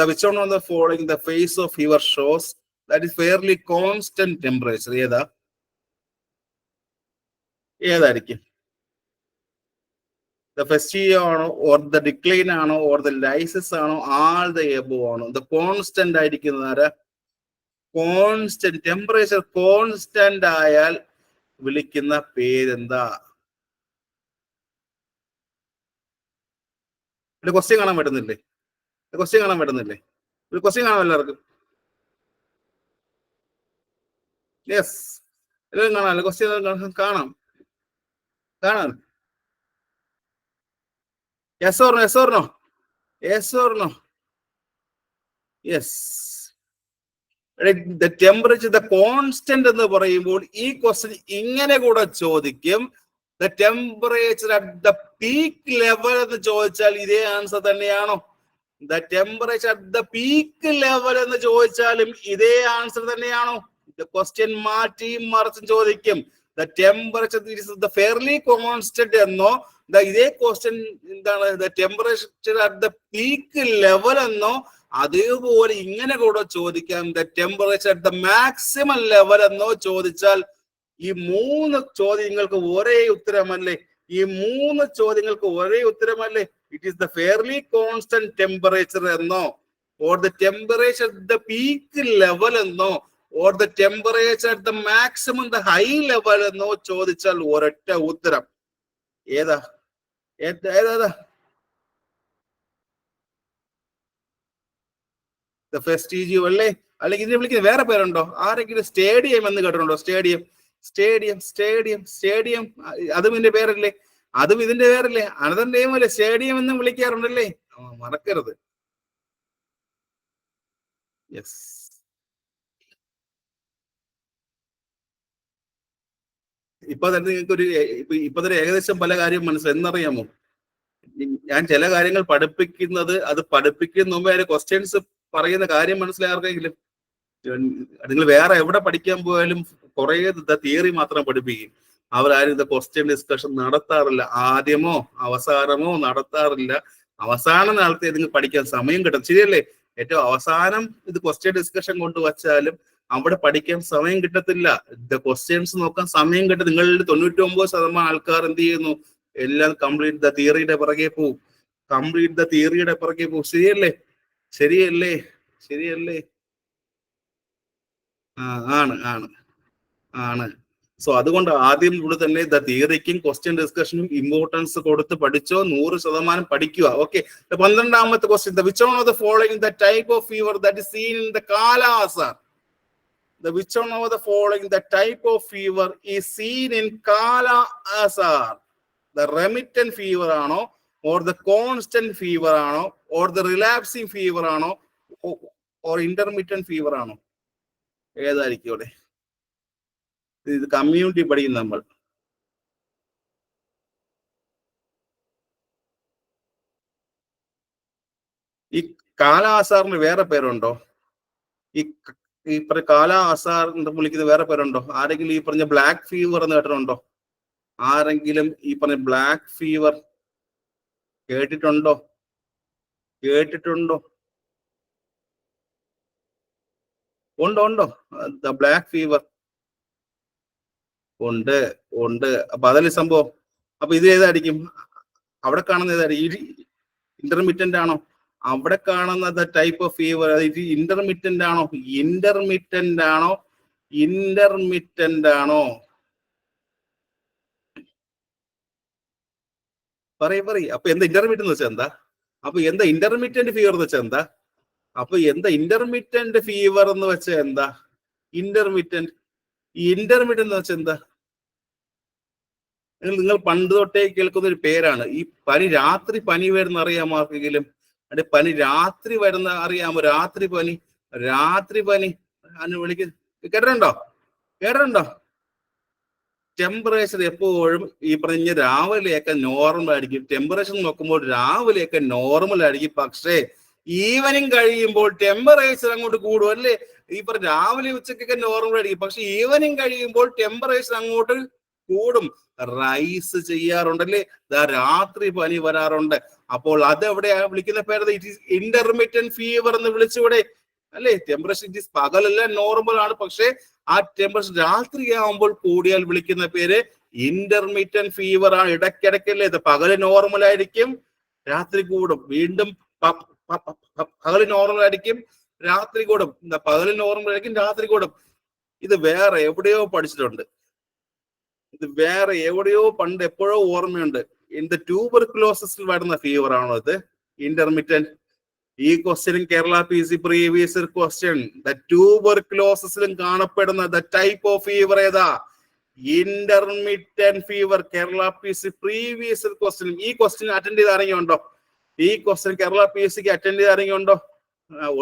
which one of the following the face of fever shows that is fairly constant temperature? ഏതായിരിക്കും? The festia ആണോ, or the decline ആണോ, or the lysis ആണോ, all the above ആണോ? The constant ആയിരിക്കുന്നത് ആരാ? Constant. Temperature constant ആയാൽ വിളിക്കുന്ന പേരെന്താ? ക്വസ്റ്റ്യൻ കാണാൻ പറ്റുന്നില്ലേ? ഒരു ക്വസ്റ്റ്യൻ കാണാം എല്ലാവർക്കും? യെസ്, എല്ലാവരും കാണാമല്ലോ. ക്വസ്റ്റ്യൻ കാണാം. Yes or no? Yes. The temperature, the constant എന്ന് പറയുമ്പോൾ ഈ ക്വസ്റ്റ്യൻ ഇങ്ങനെ കൂടെ ചോദിക്കും. The temperature at the peak level എന്ന് ചോദിച്ചാൽ ഇതേ ആൻസർ തന്നെയാണോ? The temperature at the peak level എന്ന് ചോദിച്ചാലും ഇതേ ആൻസർ തന്നെയാണോ? The question മാറ്റി മറിച്ചും ചോദിക്കും. The temperature is the fairly constant എന്നോ, ഇതേ ക്വസ്റ്റ്യൻ എന്താണ്, the temperature at the peak level എന്നോ, അതേപോലെ ഇങ്ങനെ കൂടെ ചോദിക്കാം. The temperature at the maximum level എന്നോ ചോദിച്ചാൽ ഈ 3 ചോദ്യങ്ങൾക്ക് ഒരേ ഉത്തരമല്ലേ? It is the fairly constant temperature എന്നോ, or the temperature at the peak level എന്നോ, or the temperature at the maximum, the high level എന്നോ ചോദിച്ചാൽ ഒരൊറ്റ ഉത്തരം. ഏതാ? The festigio അല്ലേ? അല്ലെങ്കിൽ ഇതിനെ വിളിക്കുന്ന വേറെ പേരുണ്ടോ? ആരെങ്കിലും സ്റ്റേഡിയം എന്ന് കേട്ടിട്ടുണ്ടോ? സ്റ്റേഡിയം അതും ഇതിന്റെ പേരല്ലേ? അനദർ നെയിം അല്ലേ? സ്റ്റേഡിയം എന്നും വിളിക്കാറുണ്ടല്ലേ? മറക്കരുത്. യെസ്. ഇപ്പൊ തന്നെ നിങ്ങൾക്ക് ഇപ്പൊ തന്നെ ഏകദേശം പല കാര്യം മനസ്സിലായി. എന്നറിയാമോ, ഞാൻ ചില കാര്യങ്ങൾ പഠിപ്പിക്കുന്നത്, അത് പഠിപ്പിക്കുന്ന മുമ്പേ അതിന്റെ ക്വസ്റ്റ്യൻസ് പറയുന്ന കാര്യം മനസ്സിലായി ആർക്കെങ്കിലും? നിങ്ങൾ വേറെ എവിടെ പഠിക്കാൻ പോയാലും കുറെ തിയറി മാത്രം പഠിപ്പിക്കും. അവരാരും ഇത് ക്വസ്റ്റ്യൻ ഡിസ്കഷൻ നടത്താറില്ല. ആദ്യമോ അവസാനമോ നടത്താറില്ല. അവസാനം നടത്തി നിങ്ങൾ പഠിക്കാൻ സമയം കിട്ടും. ശരിയല്ലേ? ഏറ്റവും അവസാനം ഇത് ക്വസ്റ്റ്യൻ ഡിസ്കഷൻ കൊണ്ടുവച്ചാലും അവിടെ പഠിക്കാൻ സമയം കിട്ടത്തില്ല. ക്വസ്റ്റ്യൻസ് നോക്കാൻ സമയം കിട്ടും. നിങ്ങളിൽ 99% ആൾക്കാർ എന്ത് ചെയ്യുന്നു? എല്ലാം കംപ്ലീറ്റ് ദ തിയറിയുടെ പിറകെ പോവും. കംപ്ലീറ്റ് ദ തിയറിയുടെ പിറകെ പോവും. ശരിയല്ലേ? ശരിയല്ലേ? ശരിയല്ലേ? ആണ് ആണ് ആണ്. സോ അതുകൊണ്ട് ആദ്യം ഇവിടെ തന്നെ ദ തിയറിക്കും ക്വസ്റ്റ്യൻ ഡിസ്കഷനും ഇമ്പോർട്ടൻസ് കൊടുത്ത് പഠിച്ചോ. 100% പഠിക്കുക. ഓക്കെ. 12ാമത്തെ question, which one of the following the type of fever that is seen in the kala azar? Which one of the following the type of fever is seen in Kala Azar? The remittent fever ആണോ, or the constant fever ആണോ, or the relapsing fever ആണോ, or intermittent fever ആണോ? ഏതായിരിക്കും ഇവിടെ? ഇത് community പഠിക്കും നമ്മൾ. ഈ കാല ആസാറിന് വേറെ പേരുണ്ടോ? ഈ പറഞ്ഞ കാല ആസാർ എന്ന് വിളിക്കുന്ന വേറെ പേരുണ്ടോ? ആരെങ്കിലും ഈ പറഞ്ഞ ബ്ലാക്ക് ഫീവർ എന്ന് കേട്ടിട്ടുണ്ടോ? ആരെങ്കിലും ഈ പറഞ്ഞ ബ്ലാക്ക് ഫീവർ കേട്ടിട്ടുണ്ടോ? കേട്ടിട്ടുണ്ടോ? ഉണ്ടോ? ദ ബ്ലാക്ക് ഫീവർ ഉണ്ട്. അപ്പൊ അതല്ലേ സംഭവം. അപ്പൊ ഇത് ഏതായിരിക്കും? അവിടെ കാണുന്ന ഏതായിരിക്കും? ഇന്റർമിറ്റന്റ് ആണോ? അവിടെ കാണുന്നത് ടൈപ്പ് ഓഫ് ഫീവർ ഇന്റർമിറ്റന്റ് ആണോ? ഇന്റർമിറ്റന്റ് ആണോ? ഇന്റർമിറ്റന്റ് ആണോ? പറയ്. അപ്പൊ എന്താ ഇന്റർമിറ്റന്റ് എന്ന് വെച്ചാൽ എന്താ? അപ്പൊ എന്താ ഇന്റർമിറ്റന്റ് ഫീവർ എന്ന് വെച്ചാൽ എന്താ? അപ്പൊ എന്താ ഇന്റർമിറ്റന്റ് ഫീവർ എന്ന് വെച്ചാൽ എന്താ? ഇന്റർമിറ്റന്റ് എന്ന് വെച്ചാൽ എന്താ? നിങ്ങൾ പണ്ട് തൊട്ടേ കേൾക്കുന്ന ഒരു പേരാണ് ഈ പനി. രാത്രി പനി വരുന്ന അറിയാമോ ആർക്കെങ്കിലും? അല്ലെ പനി രാത്രി വരുന്ന അറിയാമോ? രാത്രി പനി അതിന് കേട്ടിട്ടുണ്ടോ? ടെമ്പറേച്ചർ എപ്പോഴും ഈ പറഞ്ഞ രാവിലെയൊക്കെ നോർമൽ ആയിരിക്കും. ടെമ്പറേച്ചർ നോക്കുമ്പോൾ രാവിലെയൊക്കെ നോർമൽ ആയിരിക്കും. പക്ഷേ ഈവനിങ് കഴിയുമ്പോൾ ടെമ്പറേച്ചർ അങ്ങോട്ട് കൂടും അല്ലേ? ഈ പറഞ്ഞ രാവിലെ ഉച്ചക്കൊക്കെ നോർമൽ ആയിരിക്കും. പക്ഷെ ഈവനിങ് കഴിയുമ്പോൾ ടെമ്പറേച്ചർ അങ്ങോട്ട് കൂടും, റൈസ് ചെയ്യാറുണ്ടല്ലേ? രാത്രി പനി വരാറുണ്ട്. അപ്പോൾ അതെവിടെയാ വിളിക്കുന്ന പേര്? ഇറ്റ് ഈസ് ഇന്റർമിറ്റന്റ് ഫീവർ എന്ന് വിളിച്ചുകൂടെ? അല്ലേ? ടെമ്പറേച്ചർ ഇറ്റ് ഈസ് പകലെല്ലാം നോർമൽ ആണ്, പക്ഷെ ആ ടെമ്പറേച്ചർ രാത്രിയാവുമ്പോൾ കൂടിയാൽ വിളിക്കുന്ന പേര് ഇന്റർമിറ്റന്റ് ഫീവർ ആണ്. ഇടയ്ക്കിടയ്ക്കല്ലേ? ഇത് പകല് നോർമൽ ആയിരിക്കും, രാത്രി കൂടും. വീണ്ടും പകല് നോർമൽ ആയിരിക്കും, രാത്രി കൂടും. പകല് നോർമൽ ആയിരിക്കും, രാത്രി കൂടും. ഇത് വേറെ എവിടെയോ പഠിച്ചിട്ടുണ്ട്. ഇത് വേറെ എവിടെയോ പണ്ട് എപ്പോഴോ ഓർമ്മയുണ്ട്. ഇത് ട്യൂബർകുലോസിസിൽ വരുന്ന ഫീവർ ആണോ ഇത് ഇന്റർമിറ്റന്റ്? ഈ question Kerala PC previous question. ട്യൂബർകുലോസിസിലും കാണപ്പെടുന്ന ദ ടൈപ്പ് ഓഫ് ഫീവർ ഏതാ? Intermittent fever. Kerala PC previous question. ഈ ക്വസ്റ്റ്യൻ അറ്റൻഡ് ചെയ്ത് ആരെങ്കിലും? ഈ ക്വസ്റ്റ്യൻ കേരള PSക്ക് അറ്റൻഡ് ചെയ്ത് ആരെങ്കിലും?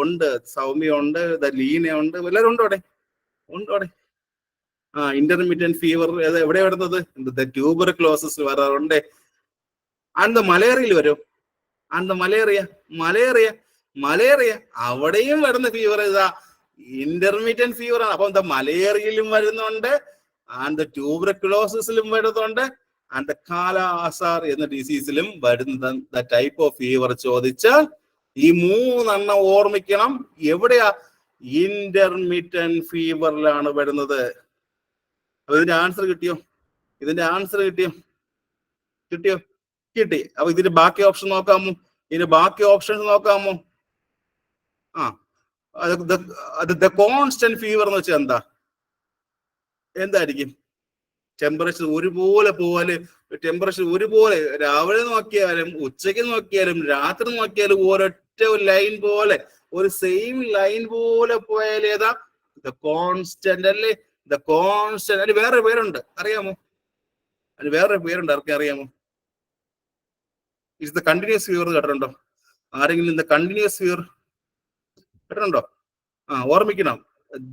ഉണ്ട്. സൗമ്യ ഉണ്ട്, ലീന ഉണ്ട്, എല്ലാവരും ഉണ്ടോ അവിടെ? ഇന്റർമിറ്റന്റ് ഫീവർ എവിടെ വരുന്നത്? ട്യൂബർകുലോസിസ് വരാറുണ്ട്. അന്ത മലേറിയയിൽ വരും. അന്ത മലേറിയ അവിടെയും വരുന്ന ഫീവർ ഏതാ? ഇന്റർമിറ്റന്റ് ഫീവർ ആണ്. അപ്പൊ എന്താ മലേറിയയിലും വരുന്നുണ്ട്, ആൻഡ് ട്യൂബർകുലോസിസിലും വരുന്നുണ്ട്, ആൻഡ് കാല ആസാർ എന്ന ഡിസീസിലും വരുന്ന ടൈപ്പ് ഓഫ് ഫീവർ ചോദിച്ചാൽ ഈ 3 ഓർമ്മിക്കണം. എവിടെയാ? ഇന്റർമിറ്റന്റ് ഫീവറിലാണ് വരുന്നത്. അപ്പൊ ഇതിന്റെ ആൻസർ കിട്ടിയോ? കിട്ടി. അപ്പൊ ഇതിന്റെ ബാക്കി ഓപ്ഷൻ നോക്കാമോ? കോൺസ്റ്റന്റ് ഫീവർ എന്ന് വെച്ചാൽ എന്തായിരിക്കും? ടെമ്പറേച്ചർ ഒരുപോലെ പോവാല്, ടെമ്പറേച്ചർ ഒരുപോലെ രാവിലെ നോക്കിയാലും ഉച്ചയ്ക്ക് നോക്കിയാലും രാത്രി നോക്കിയാലും ഒരൊറ്റ ലൈൻ പോലെ, ഒരു സെയിം ലൈൻ പോലെ പോയാൽ ഏതാ? കോൺസ്റ്റന്റ് അല്ലേ? കോൺസ്റ്റന്റ്. അതിന് വേറെ പേരുണ്ട്, അറിയാമോ? ആർക്കും അറിയാമോ? ഇറ്റ്സ് ദ കണ്ടിന്യൂസ് ഫീവർ കേട്ടിട്ടുണ്ടോ? ആരെങ്കിലും കണ്ടിന്യൂസ് ഫീവർ കേട്ടിട്ടുണ്ടോ? ഓർമ്മിക്കണം,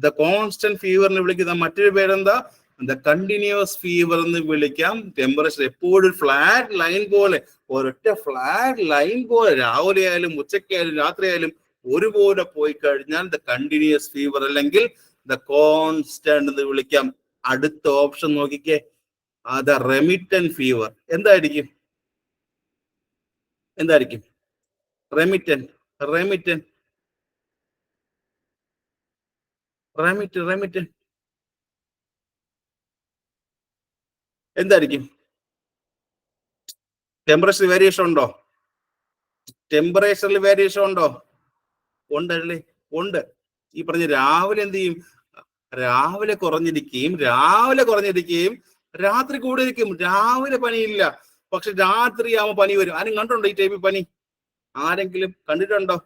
ദ കോൺസ്റ്റന്റ് ഫീവറിന് വിളിക്കുന്ന മറ്റൊരു പേരെന്താ? ദ കണ്ടിന്യൂസ് ഫീവർ എന്ന് വിളിക്കാം. ടെമ്പറേച്ചർ എപ്പോഴും ഫ്ലാറ്റ് ലൈൻ പോലെ, ഒരൊറ്റ ഫ്ലാറ്റ് ലൈൻ പോലെ രാവിലെ ആയാലും ഉച്ചയ്ക്കായാലും രാത്രിയായാലും ഒരുപോലെ പോയി കഴിഞ്ഞാൽ ദ കണ്ടിന്യൂസ് ഫീവർ അല്ലെങ്കിൽ ദ കോൺസ്റ്റന്റ് എന്ന് വിളിക്കാം. അടുത്ത ഓപ്ഷൻ നോക്കിക്കേ, ദ റെമിറ്റന്റ് ഫീവർ. എന്തായിരിക്കും? റെമിറ്റന്റ് എന്തായിരിക്കും? ടെമ്പറേച്ചർ വേരിയേഷൻ ഉണ്ടോ? ഉണ്ടല്ലേ? ഉണ്ട്. ഈ പറഞ്ഞ രാവിലെ എന്ത് ചെയ്യും? രാവിലെ കുറഞ്ഞിരിക്കുകയും രാത്രി കൂടിയിരിക്കും. രാവിലെ പനിയില്ല, പക്ഷെ രാത്രി ആവുമ്പോൾ പനി വരും. ആരും കണ്ടുണ്ടോ ഈ ടൈപ്പിൽ പനി? ആരെങ്കിലും കണ്ടിട്ടുണ്ടോ?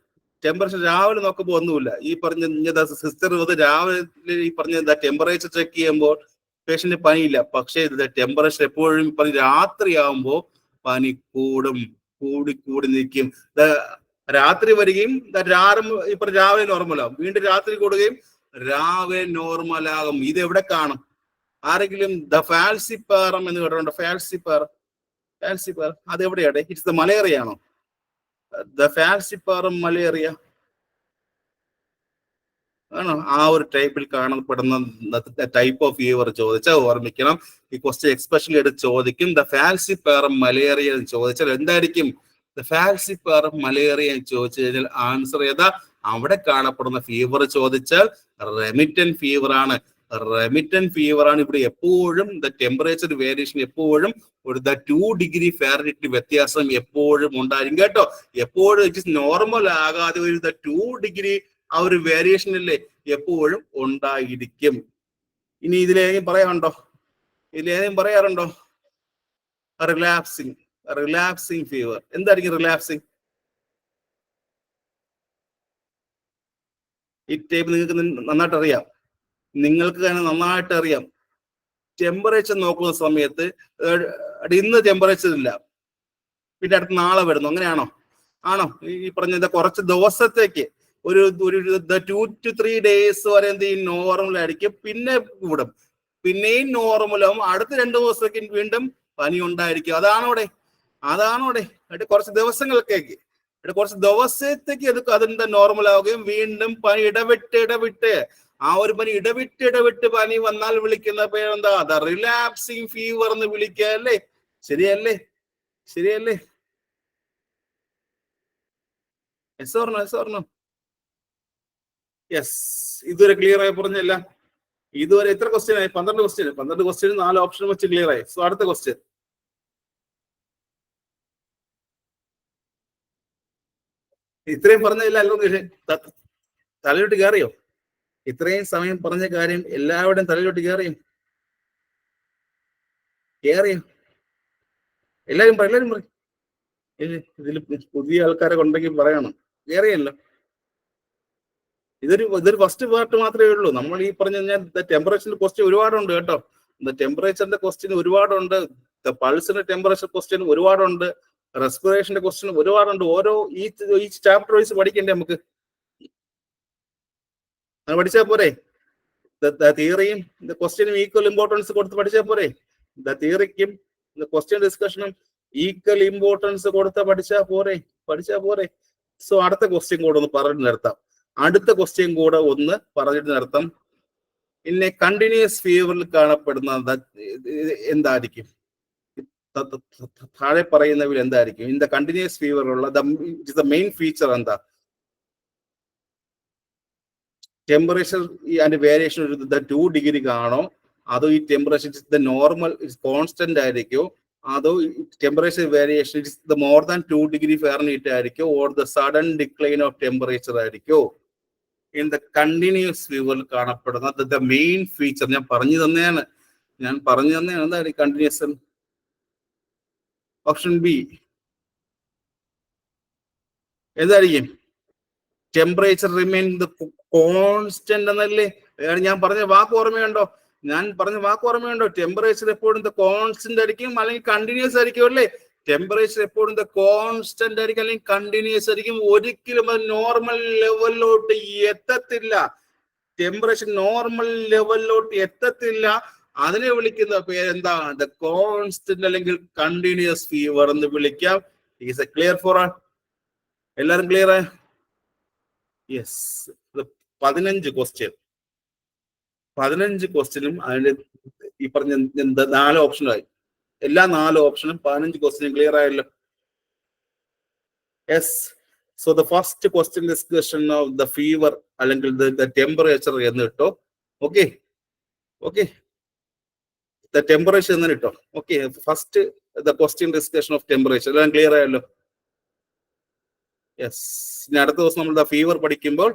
ടെമ്പറേച്ചർ രാവിലെ നോക്കുമ്പോൾ ഒന്നുമില്ല. ഈ പറഞ്ഞ സിസ്റ്റർ രാവിലെ ഈ പറഞ്ഞ ടെമ്പറേച്ചർ ചെക്ക് ചെയ്യുമ്പോൾ പേഷ്യന്റ് പനിയില്ല, പക്ഷേ ടെമ്പറേച്ചർ എപ്പോഴും രാത്രി ആവുമ്പോൾ പനി കൂടി നിൽക്കും. രാത്രി വരികയും രാവിലെ നോർമലാകും, വീണ്ടും രാത്രി കൂടുകയും രാവിലെ നോർമലാകും. ഇത് എവിടെ കാണും? ആരെങ്കിലും ദ ഫാൽസിപ്പാറം എന്ന് കേട്ടിട്ടുണ്ടോ? ഫാൽസിപ്പാറം അതെവിടെയാണ്? ഇറ്റ്സ് ദ മലേറിയ ആണോ? ദ ഫാൽസിപ്പാറം മലേറിയ ആണോ? ആ ഒരു ടൈപ്പിൽ കാണപ്പെടുന്ന ടൈപ്പ് ഓഫ് ഫീവർ ചോദിച്ചാൽ ഓർമ്മിക്കണം, ഈ ക്വസ്റ്റ്യൻ എക്സ്പെഷ്യലി എടുത്ത് ചോദിക്കും. ദ ഫാൽസിപ്പാറം മലേറിയ എന്ന് ചോദിച്ചാൽ എന്തായിരിക്കും? ദ ഫാൽസിപ്പാറം മലേറിയ എന്ന് ചോദിച്ചു കഴിഞ്ഞാൽ ആൻസർ ഏതാ? അവിടെ കാണപ്പെടുന്ന ഫീവർ ചോദിച്ചാൽ റെമിറ്റന്റ് ഫീവർ ആണ്. ഇവിടെ എപ്പോഴും ദ ടെമ്പറേച്ചർ വേരിയേഷൻ എപ്പോഴും ഒരു 2 ഡിഗ്രി ഫാരൻഹീറ്റ് വ്യത്യാസം എപ്പോഴും ഉണ്ടായിരിക്കും കേട്ടോ. എപ്പോഴും ഇറ്റ് ഇസ് നോർമൽ ആകാതെ ഒരു 2 ഡിഗ്രി ആ ഒരു വേരിയേഷൻ അല്ലേ എപ്പോഴും ഉണ്ടായിരിക്കും. ഇനി ഇതിലേതെങ്കിലും പറയാറുണ്ടോ? Relaxing fever. എന്തായിരിക്കും റിലാക്സിങ്? ഈ ടൈപ്പ് നിങ്ങൾക്ക് തന്നെ നന്നായിട്ട് അറിയാം. ടെമ്പറേച്ചർ നോക്കുന്ന സമയത്ത് ഇന്ന് ടെമ്പറേച്ചർ ഇല്ല, പിന്നെ അടുത്ത നാളെ വരുന്നു, അങ്ങനെയാണോ? ഈ പറഞ്ഞ കുറച്ച് ദിവസത്തേക്ക് ഒരു 2 to 3 ഡേയ്സ് വരെ എന്ത് ചെയ്യും? നോർമൽ ആയിരിക്കും, പിന്നെ കൂടും, പിന്നെയും നോർമലാവും. അടുത്ത 2 ദിവസത്തേക്ക് വീണ്ടും പനി ഉണ്ടായിരിക്കും. അതാണോടെ കുറച്ച് ദിവസങ്ങൾക്കേക്ക് അതിന്റെ നോർമൽ ആവുകയും വീണ്ടും പനി ഇടവിട്ട് ആ ഒരു പനി ഇടവിട്ട് പനി വന്നാൽ വിളിക്കുന്ന പേരെന്താ? ദ റിലാപ്സിങ് ഫീവർ എന്ന് വിളിക്കുക അല്ലേ? ശരിയല്ലേ? യെസ്. ഇതുവരെ ക്ലിയർ ആയി പറഞ്ഞല്ല? ഇതുവരെ എത്ര ക്വസ്റ്റ്യൻ ആയി? 12 ക്വസ്റ്റ്യൻ 4 ഓപ്ഷൻ വെച്ച് ക്ലിയർ ആയി. സോ അടുത്ത ക്വസ്റ്റ്യൻ. ഇത്രയും പറഞ്ഞതില്ല തലയിലോട്ട് കയറിയോ? ഇത്രയും സമയം പറഞ്ഞ കാര്യം എല്ലാവരുടെയും തലയിലോട്ട് കയറിയോ? എല്ലാരും പറയും. ഇതിൽ പുതിയ ആൾക്കാരൊക്കെ ഉണ്ടെങ്കിൽ പറയണം. കയറിയല്ലോ. ഇതൊരു ഫസ്റ്റ് പാർട്ട് മാത്രമേ ഉള്ളൂ. നമ്മൾ ഈ പറഞ്ഞ ടെമ്പറേച്ചറിന്റെ ക്വസ്റ്റ്യൻ ഒരുപാടുണ്ട് കേട്ടോ. ടെമ്പറേച്ചറിന്റെ ക്വസ്റ്റ്യൻ ഒരുപാടുണ്ട്, പൾസിന്റെ ടെമ്പറേച്ചർ ക്വസ്റ്റ്യൻ ഒരുപാടുണ്ട്, റെസ്പിറേഷന്റെ ക്വസ്റ്റ്യൻ ഒരുപാടുണ്ട്. ഓരോ ഈ ചാപ്റ്റർ വൈസ് പഠിക്കണ്ടേ നമുക്ക്? അത് പഠിച്ചാൽ പോരെ? തിയറിയും ക്വസ്റ്റ്യനും ഈക്വൽ ഇമ്പോർട്ടൻസ് കൊടുത്ത് പഠിച്ചാൽ പോരെ? തിയറിക്കും ക്വസ്റ്റ്യൻ ഡിസ്കഷനും ഈക്വൽ ഇമ്പോർട്ടൻസ് കൊടുത്ത് പഠിച്ചാൽ പോരെ? സോ അടുത്ത ക്വസ്റ്റ്യൻ കൂടെ ഒന്ന് പറഞ്ഞു നിർത്താം. ഇന്നെ കണ്ടിന്യൂസ് ഫീവറിൽ കാണപ്പെടുന്ന എന്തായിരിക്കും? താഴെ പറയുന്നവയിൽ എന്തായിരിക്കും? ഇൻ ദ കണ്ടിന്യൂസ് ഫീവർ ഉള്ള ദ മെയിൻ ഫീച്ചർ എന്താ? ടെമ്പറേച്ചർ അതിന്റെ വേരിയേഷൻ ഒരു 2 ഡിഗ്രി കാണോ? അതോ ഈ ടെമ്പറേച്ചർ നോർമൽ കോൺസ്റ്റന്റ് ആയിരിക്കോ? അതോ temperature variation its more than 2 degree Fahrenheit ആയിരിക്കോ? Or the sudden decline of temperature ആയിരിക്കോ? ഇൻ ദ കണ്ടിന്യൂസ് ഫീവറിൽ കാണപ്പെടുന്ന ദ മെയിൻ ഫീച്ചർ ഞാൻ പറഞ്ഞു തന്നെയാണ്. എന്തായിരിക്കും കണ്ടിന്യൂസ്? ഓപ്ഷൻ ബി എന്തായിരിക്കും? ടെമ്പറേച്ചർ റിമെയിൻ കോൺസ്റ്റന്റ് എന്നല്ലേ ഞാൻ പറഞ്ഞ വാക്ക് ഓർമ്മയുണ്ടോ? ടെമ്പറേച്ചർ എപ്പോഴും കോൺസ്റ്റന്റ് ആയിരിക്കും അല്ലെങ്കിൽ കണ്ടിന്യൂസ് ആയിരിക്കും അല്ലേ? ടെമ്പറേച്ചർ എപ്പോഴും കോൺസ്റ്റന്റ് ആയിരിക്കും അല്ലെങ്കിൽ കണ്ടിന്യൂസ് ആയിരിക്കും. ഒരിക്കലും അത് നോർമൽ ലെവലിലോട്ട് എത്തത്തില്ല. ടെമ്പറേച്ചർ നോർമൽ ലെവലിലോട്ട് എത്തത്തില്ല. അതിനെ വിളിക്കുന്ന പേരെന്താ? ദ കോൺസ്റ്റന്റ് അല്ലെങ്കിൽ കണ്ടിന്യൂസ് ഫീവർ എന്ന് വിളിക്കാം. Is a clear for all? എല്ലാരും ക്ലിയർ? യെസ്. 15 ക്വസ്റ്റ്യൻ, 15 ക്വസ്റ്റ്യനും അതിന്റെ ഈ പറഞ്ഞ 4 ഓപ്ഷനായി. എല്ലാ 4 ഓപ്ഷനും 15 ക്വസ്റ്റ്യനും ക്ലിയർ ആയല്ലോ. Yes. So the first question discussion of the fever അല്ലെങ്കിൽ ദ ടെമ്പറേച്ചർ എന്ന് ഇട്ടോ. ഓക്കെ ഓക്കെ, ദ ടെമ്പറേച്ചർ എന്ന് ഇട്ടോ. Okay, first the question discussion of temperature. എല്ലാം ക്ലിയർ ആയല്ലോ. യെസ്. ഇനി അടുത്ത ദിവസം നമ്മൾ ദ ഫീവർ പഠിക്കുമ്പോൾ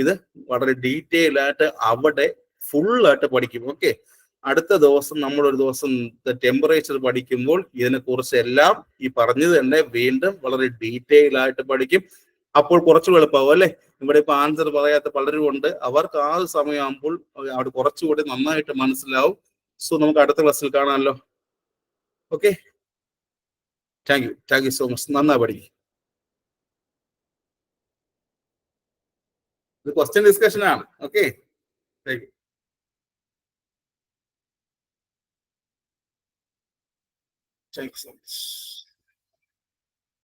ഇത് വളരെ ഡീറ്റെയിൽ ആയിട്ട് അവിടെ ഫുൾ ആയിട്ട് പഠിക്കും. ഓക്കെ, അടുത്ത ദിവസം നമ്മൾ ഒരു ദിവസം ടെമ്പറേച്ചർ പഠിക്കുമ്പോൾ ഇതിനെ കുറിച്ച് എല്ലാം ഈ പറഞ്ഞത് തന്നെ വീണ്ടും വളരെ ഡീറ്റെയിൽ ആയിട്ട് പഠിക്കും. അപ്പോൾ കുറച്ച് എളുപ്പമാവും അല്ലെ? ഇവിടെ ഇപ്പൊ ആൻസർ പറയാത്ത പലരും ഉണ്ട്. അവർക്ക് ആ സമയമാകുമ്പോൾ അവിടെ കുറച്ചുകൂടി നന്നായിട്ട് മനസ്സിലാവും. സോ നമുക്ക് അടുത്ത ക്ലാസ്സിൽ കാണാമല്ലോ. Okay, thank you so much. നന്നായി പഠിക്കും. ഇത് ക്വസ്റ്റ്യൻ ഡിസ്കഷൻ ആണ്. Okay, thank you. Thanks so much.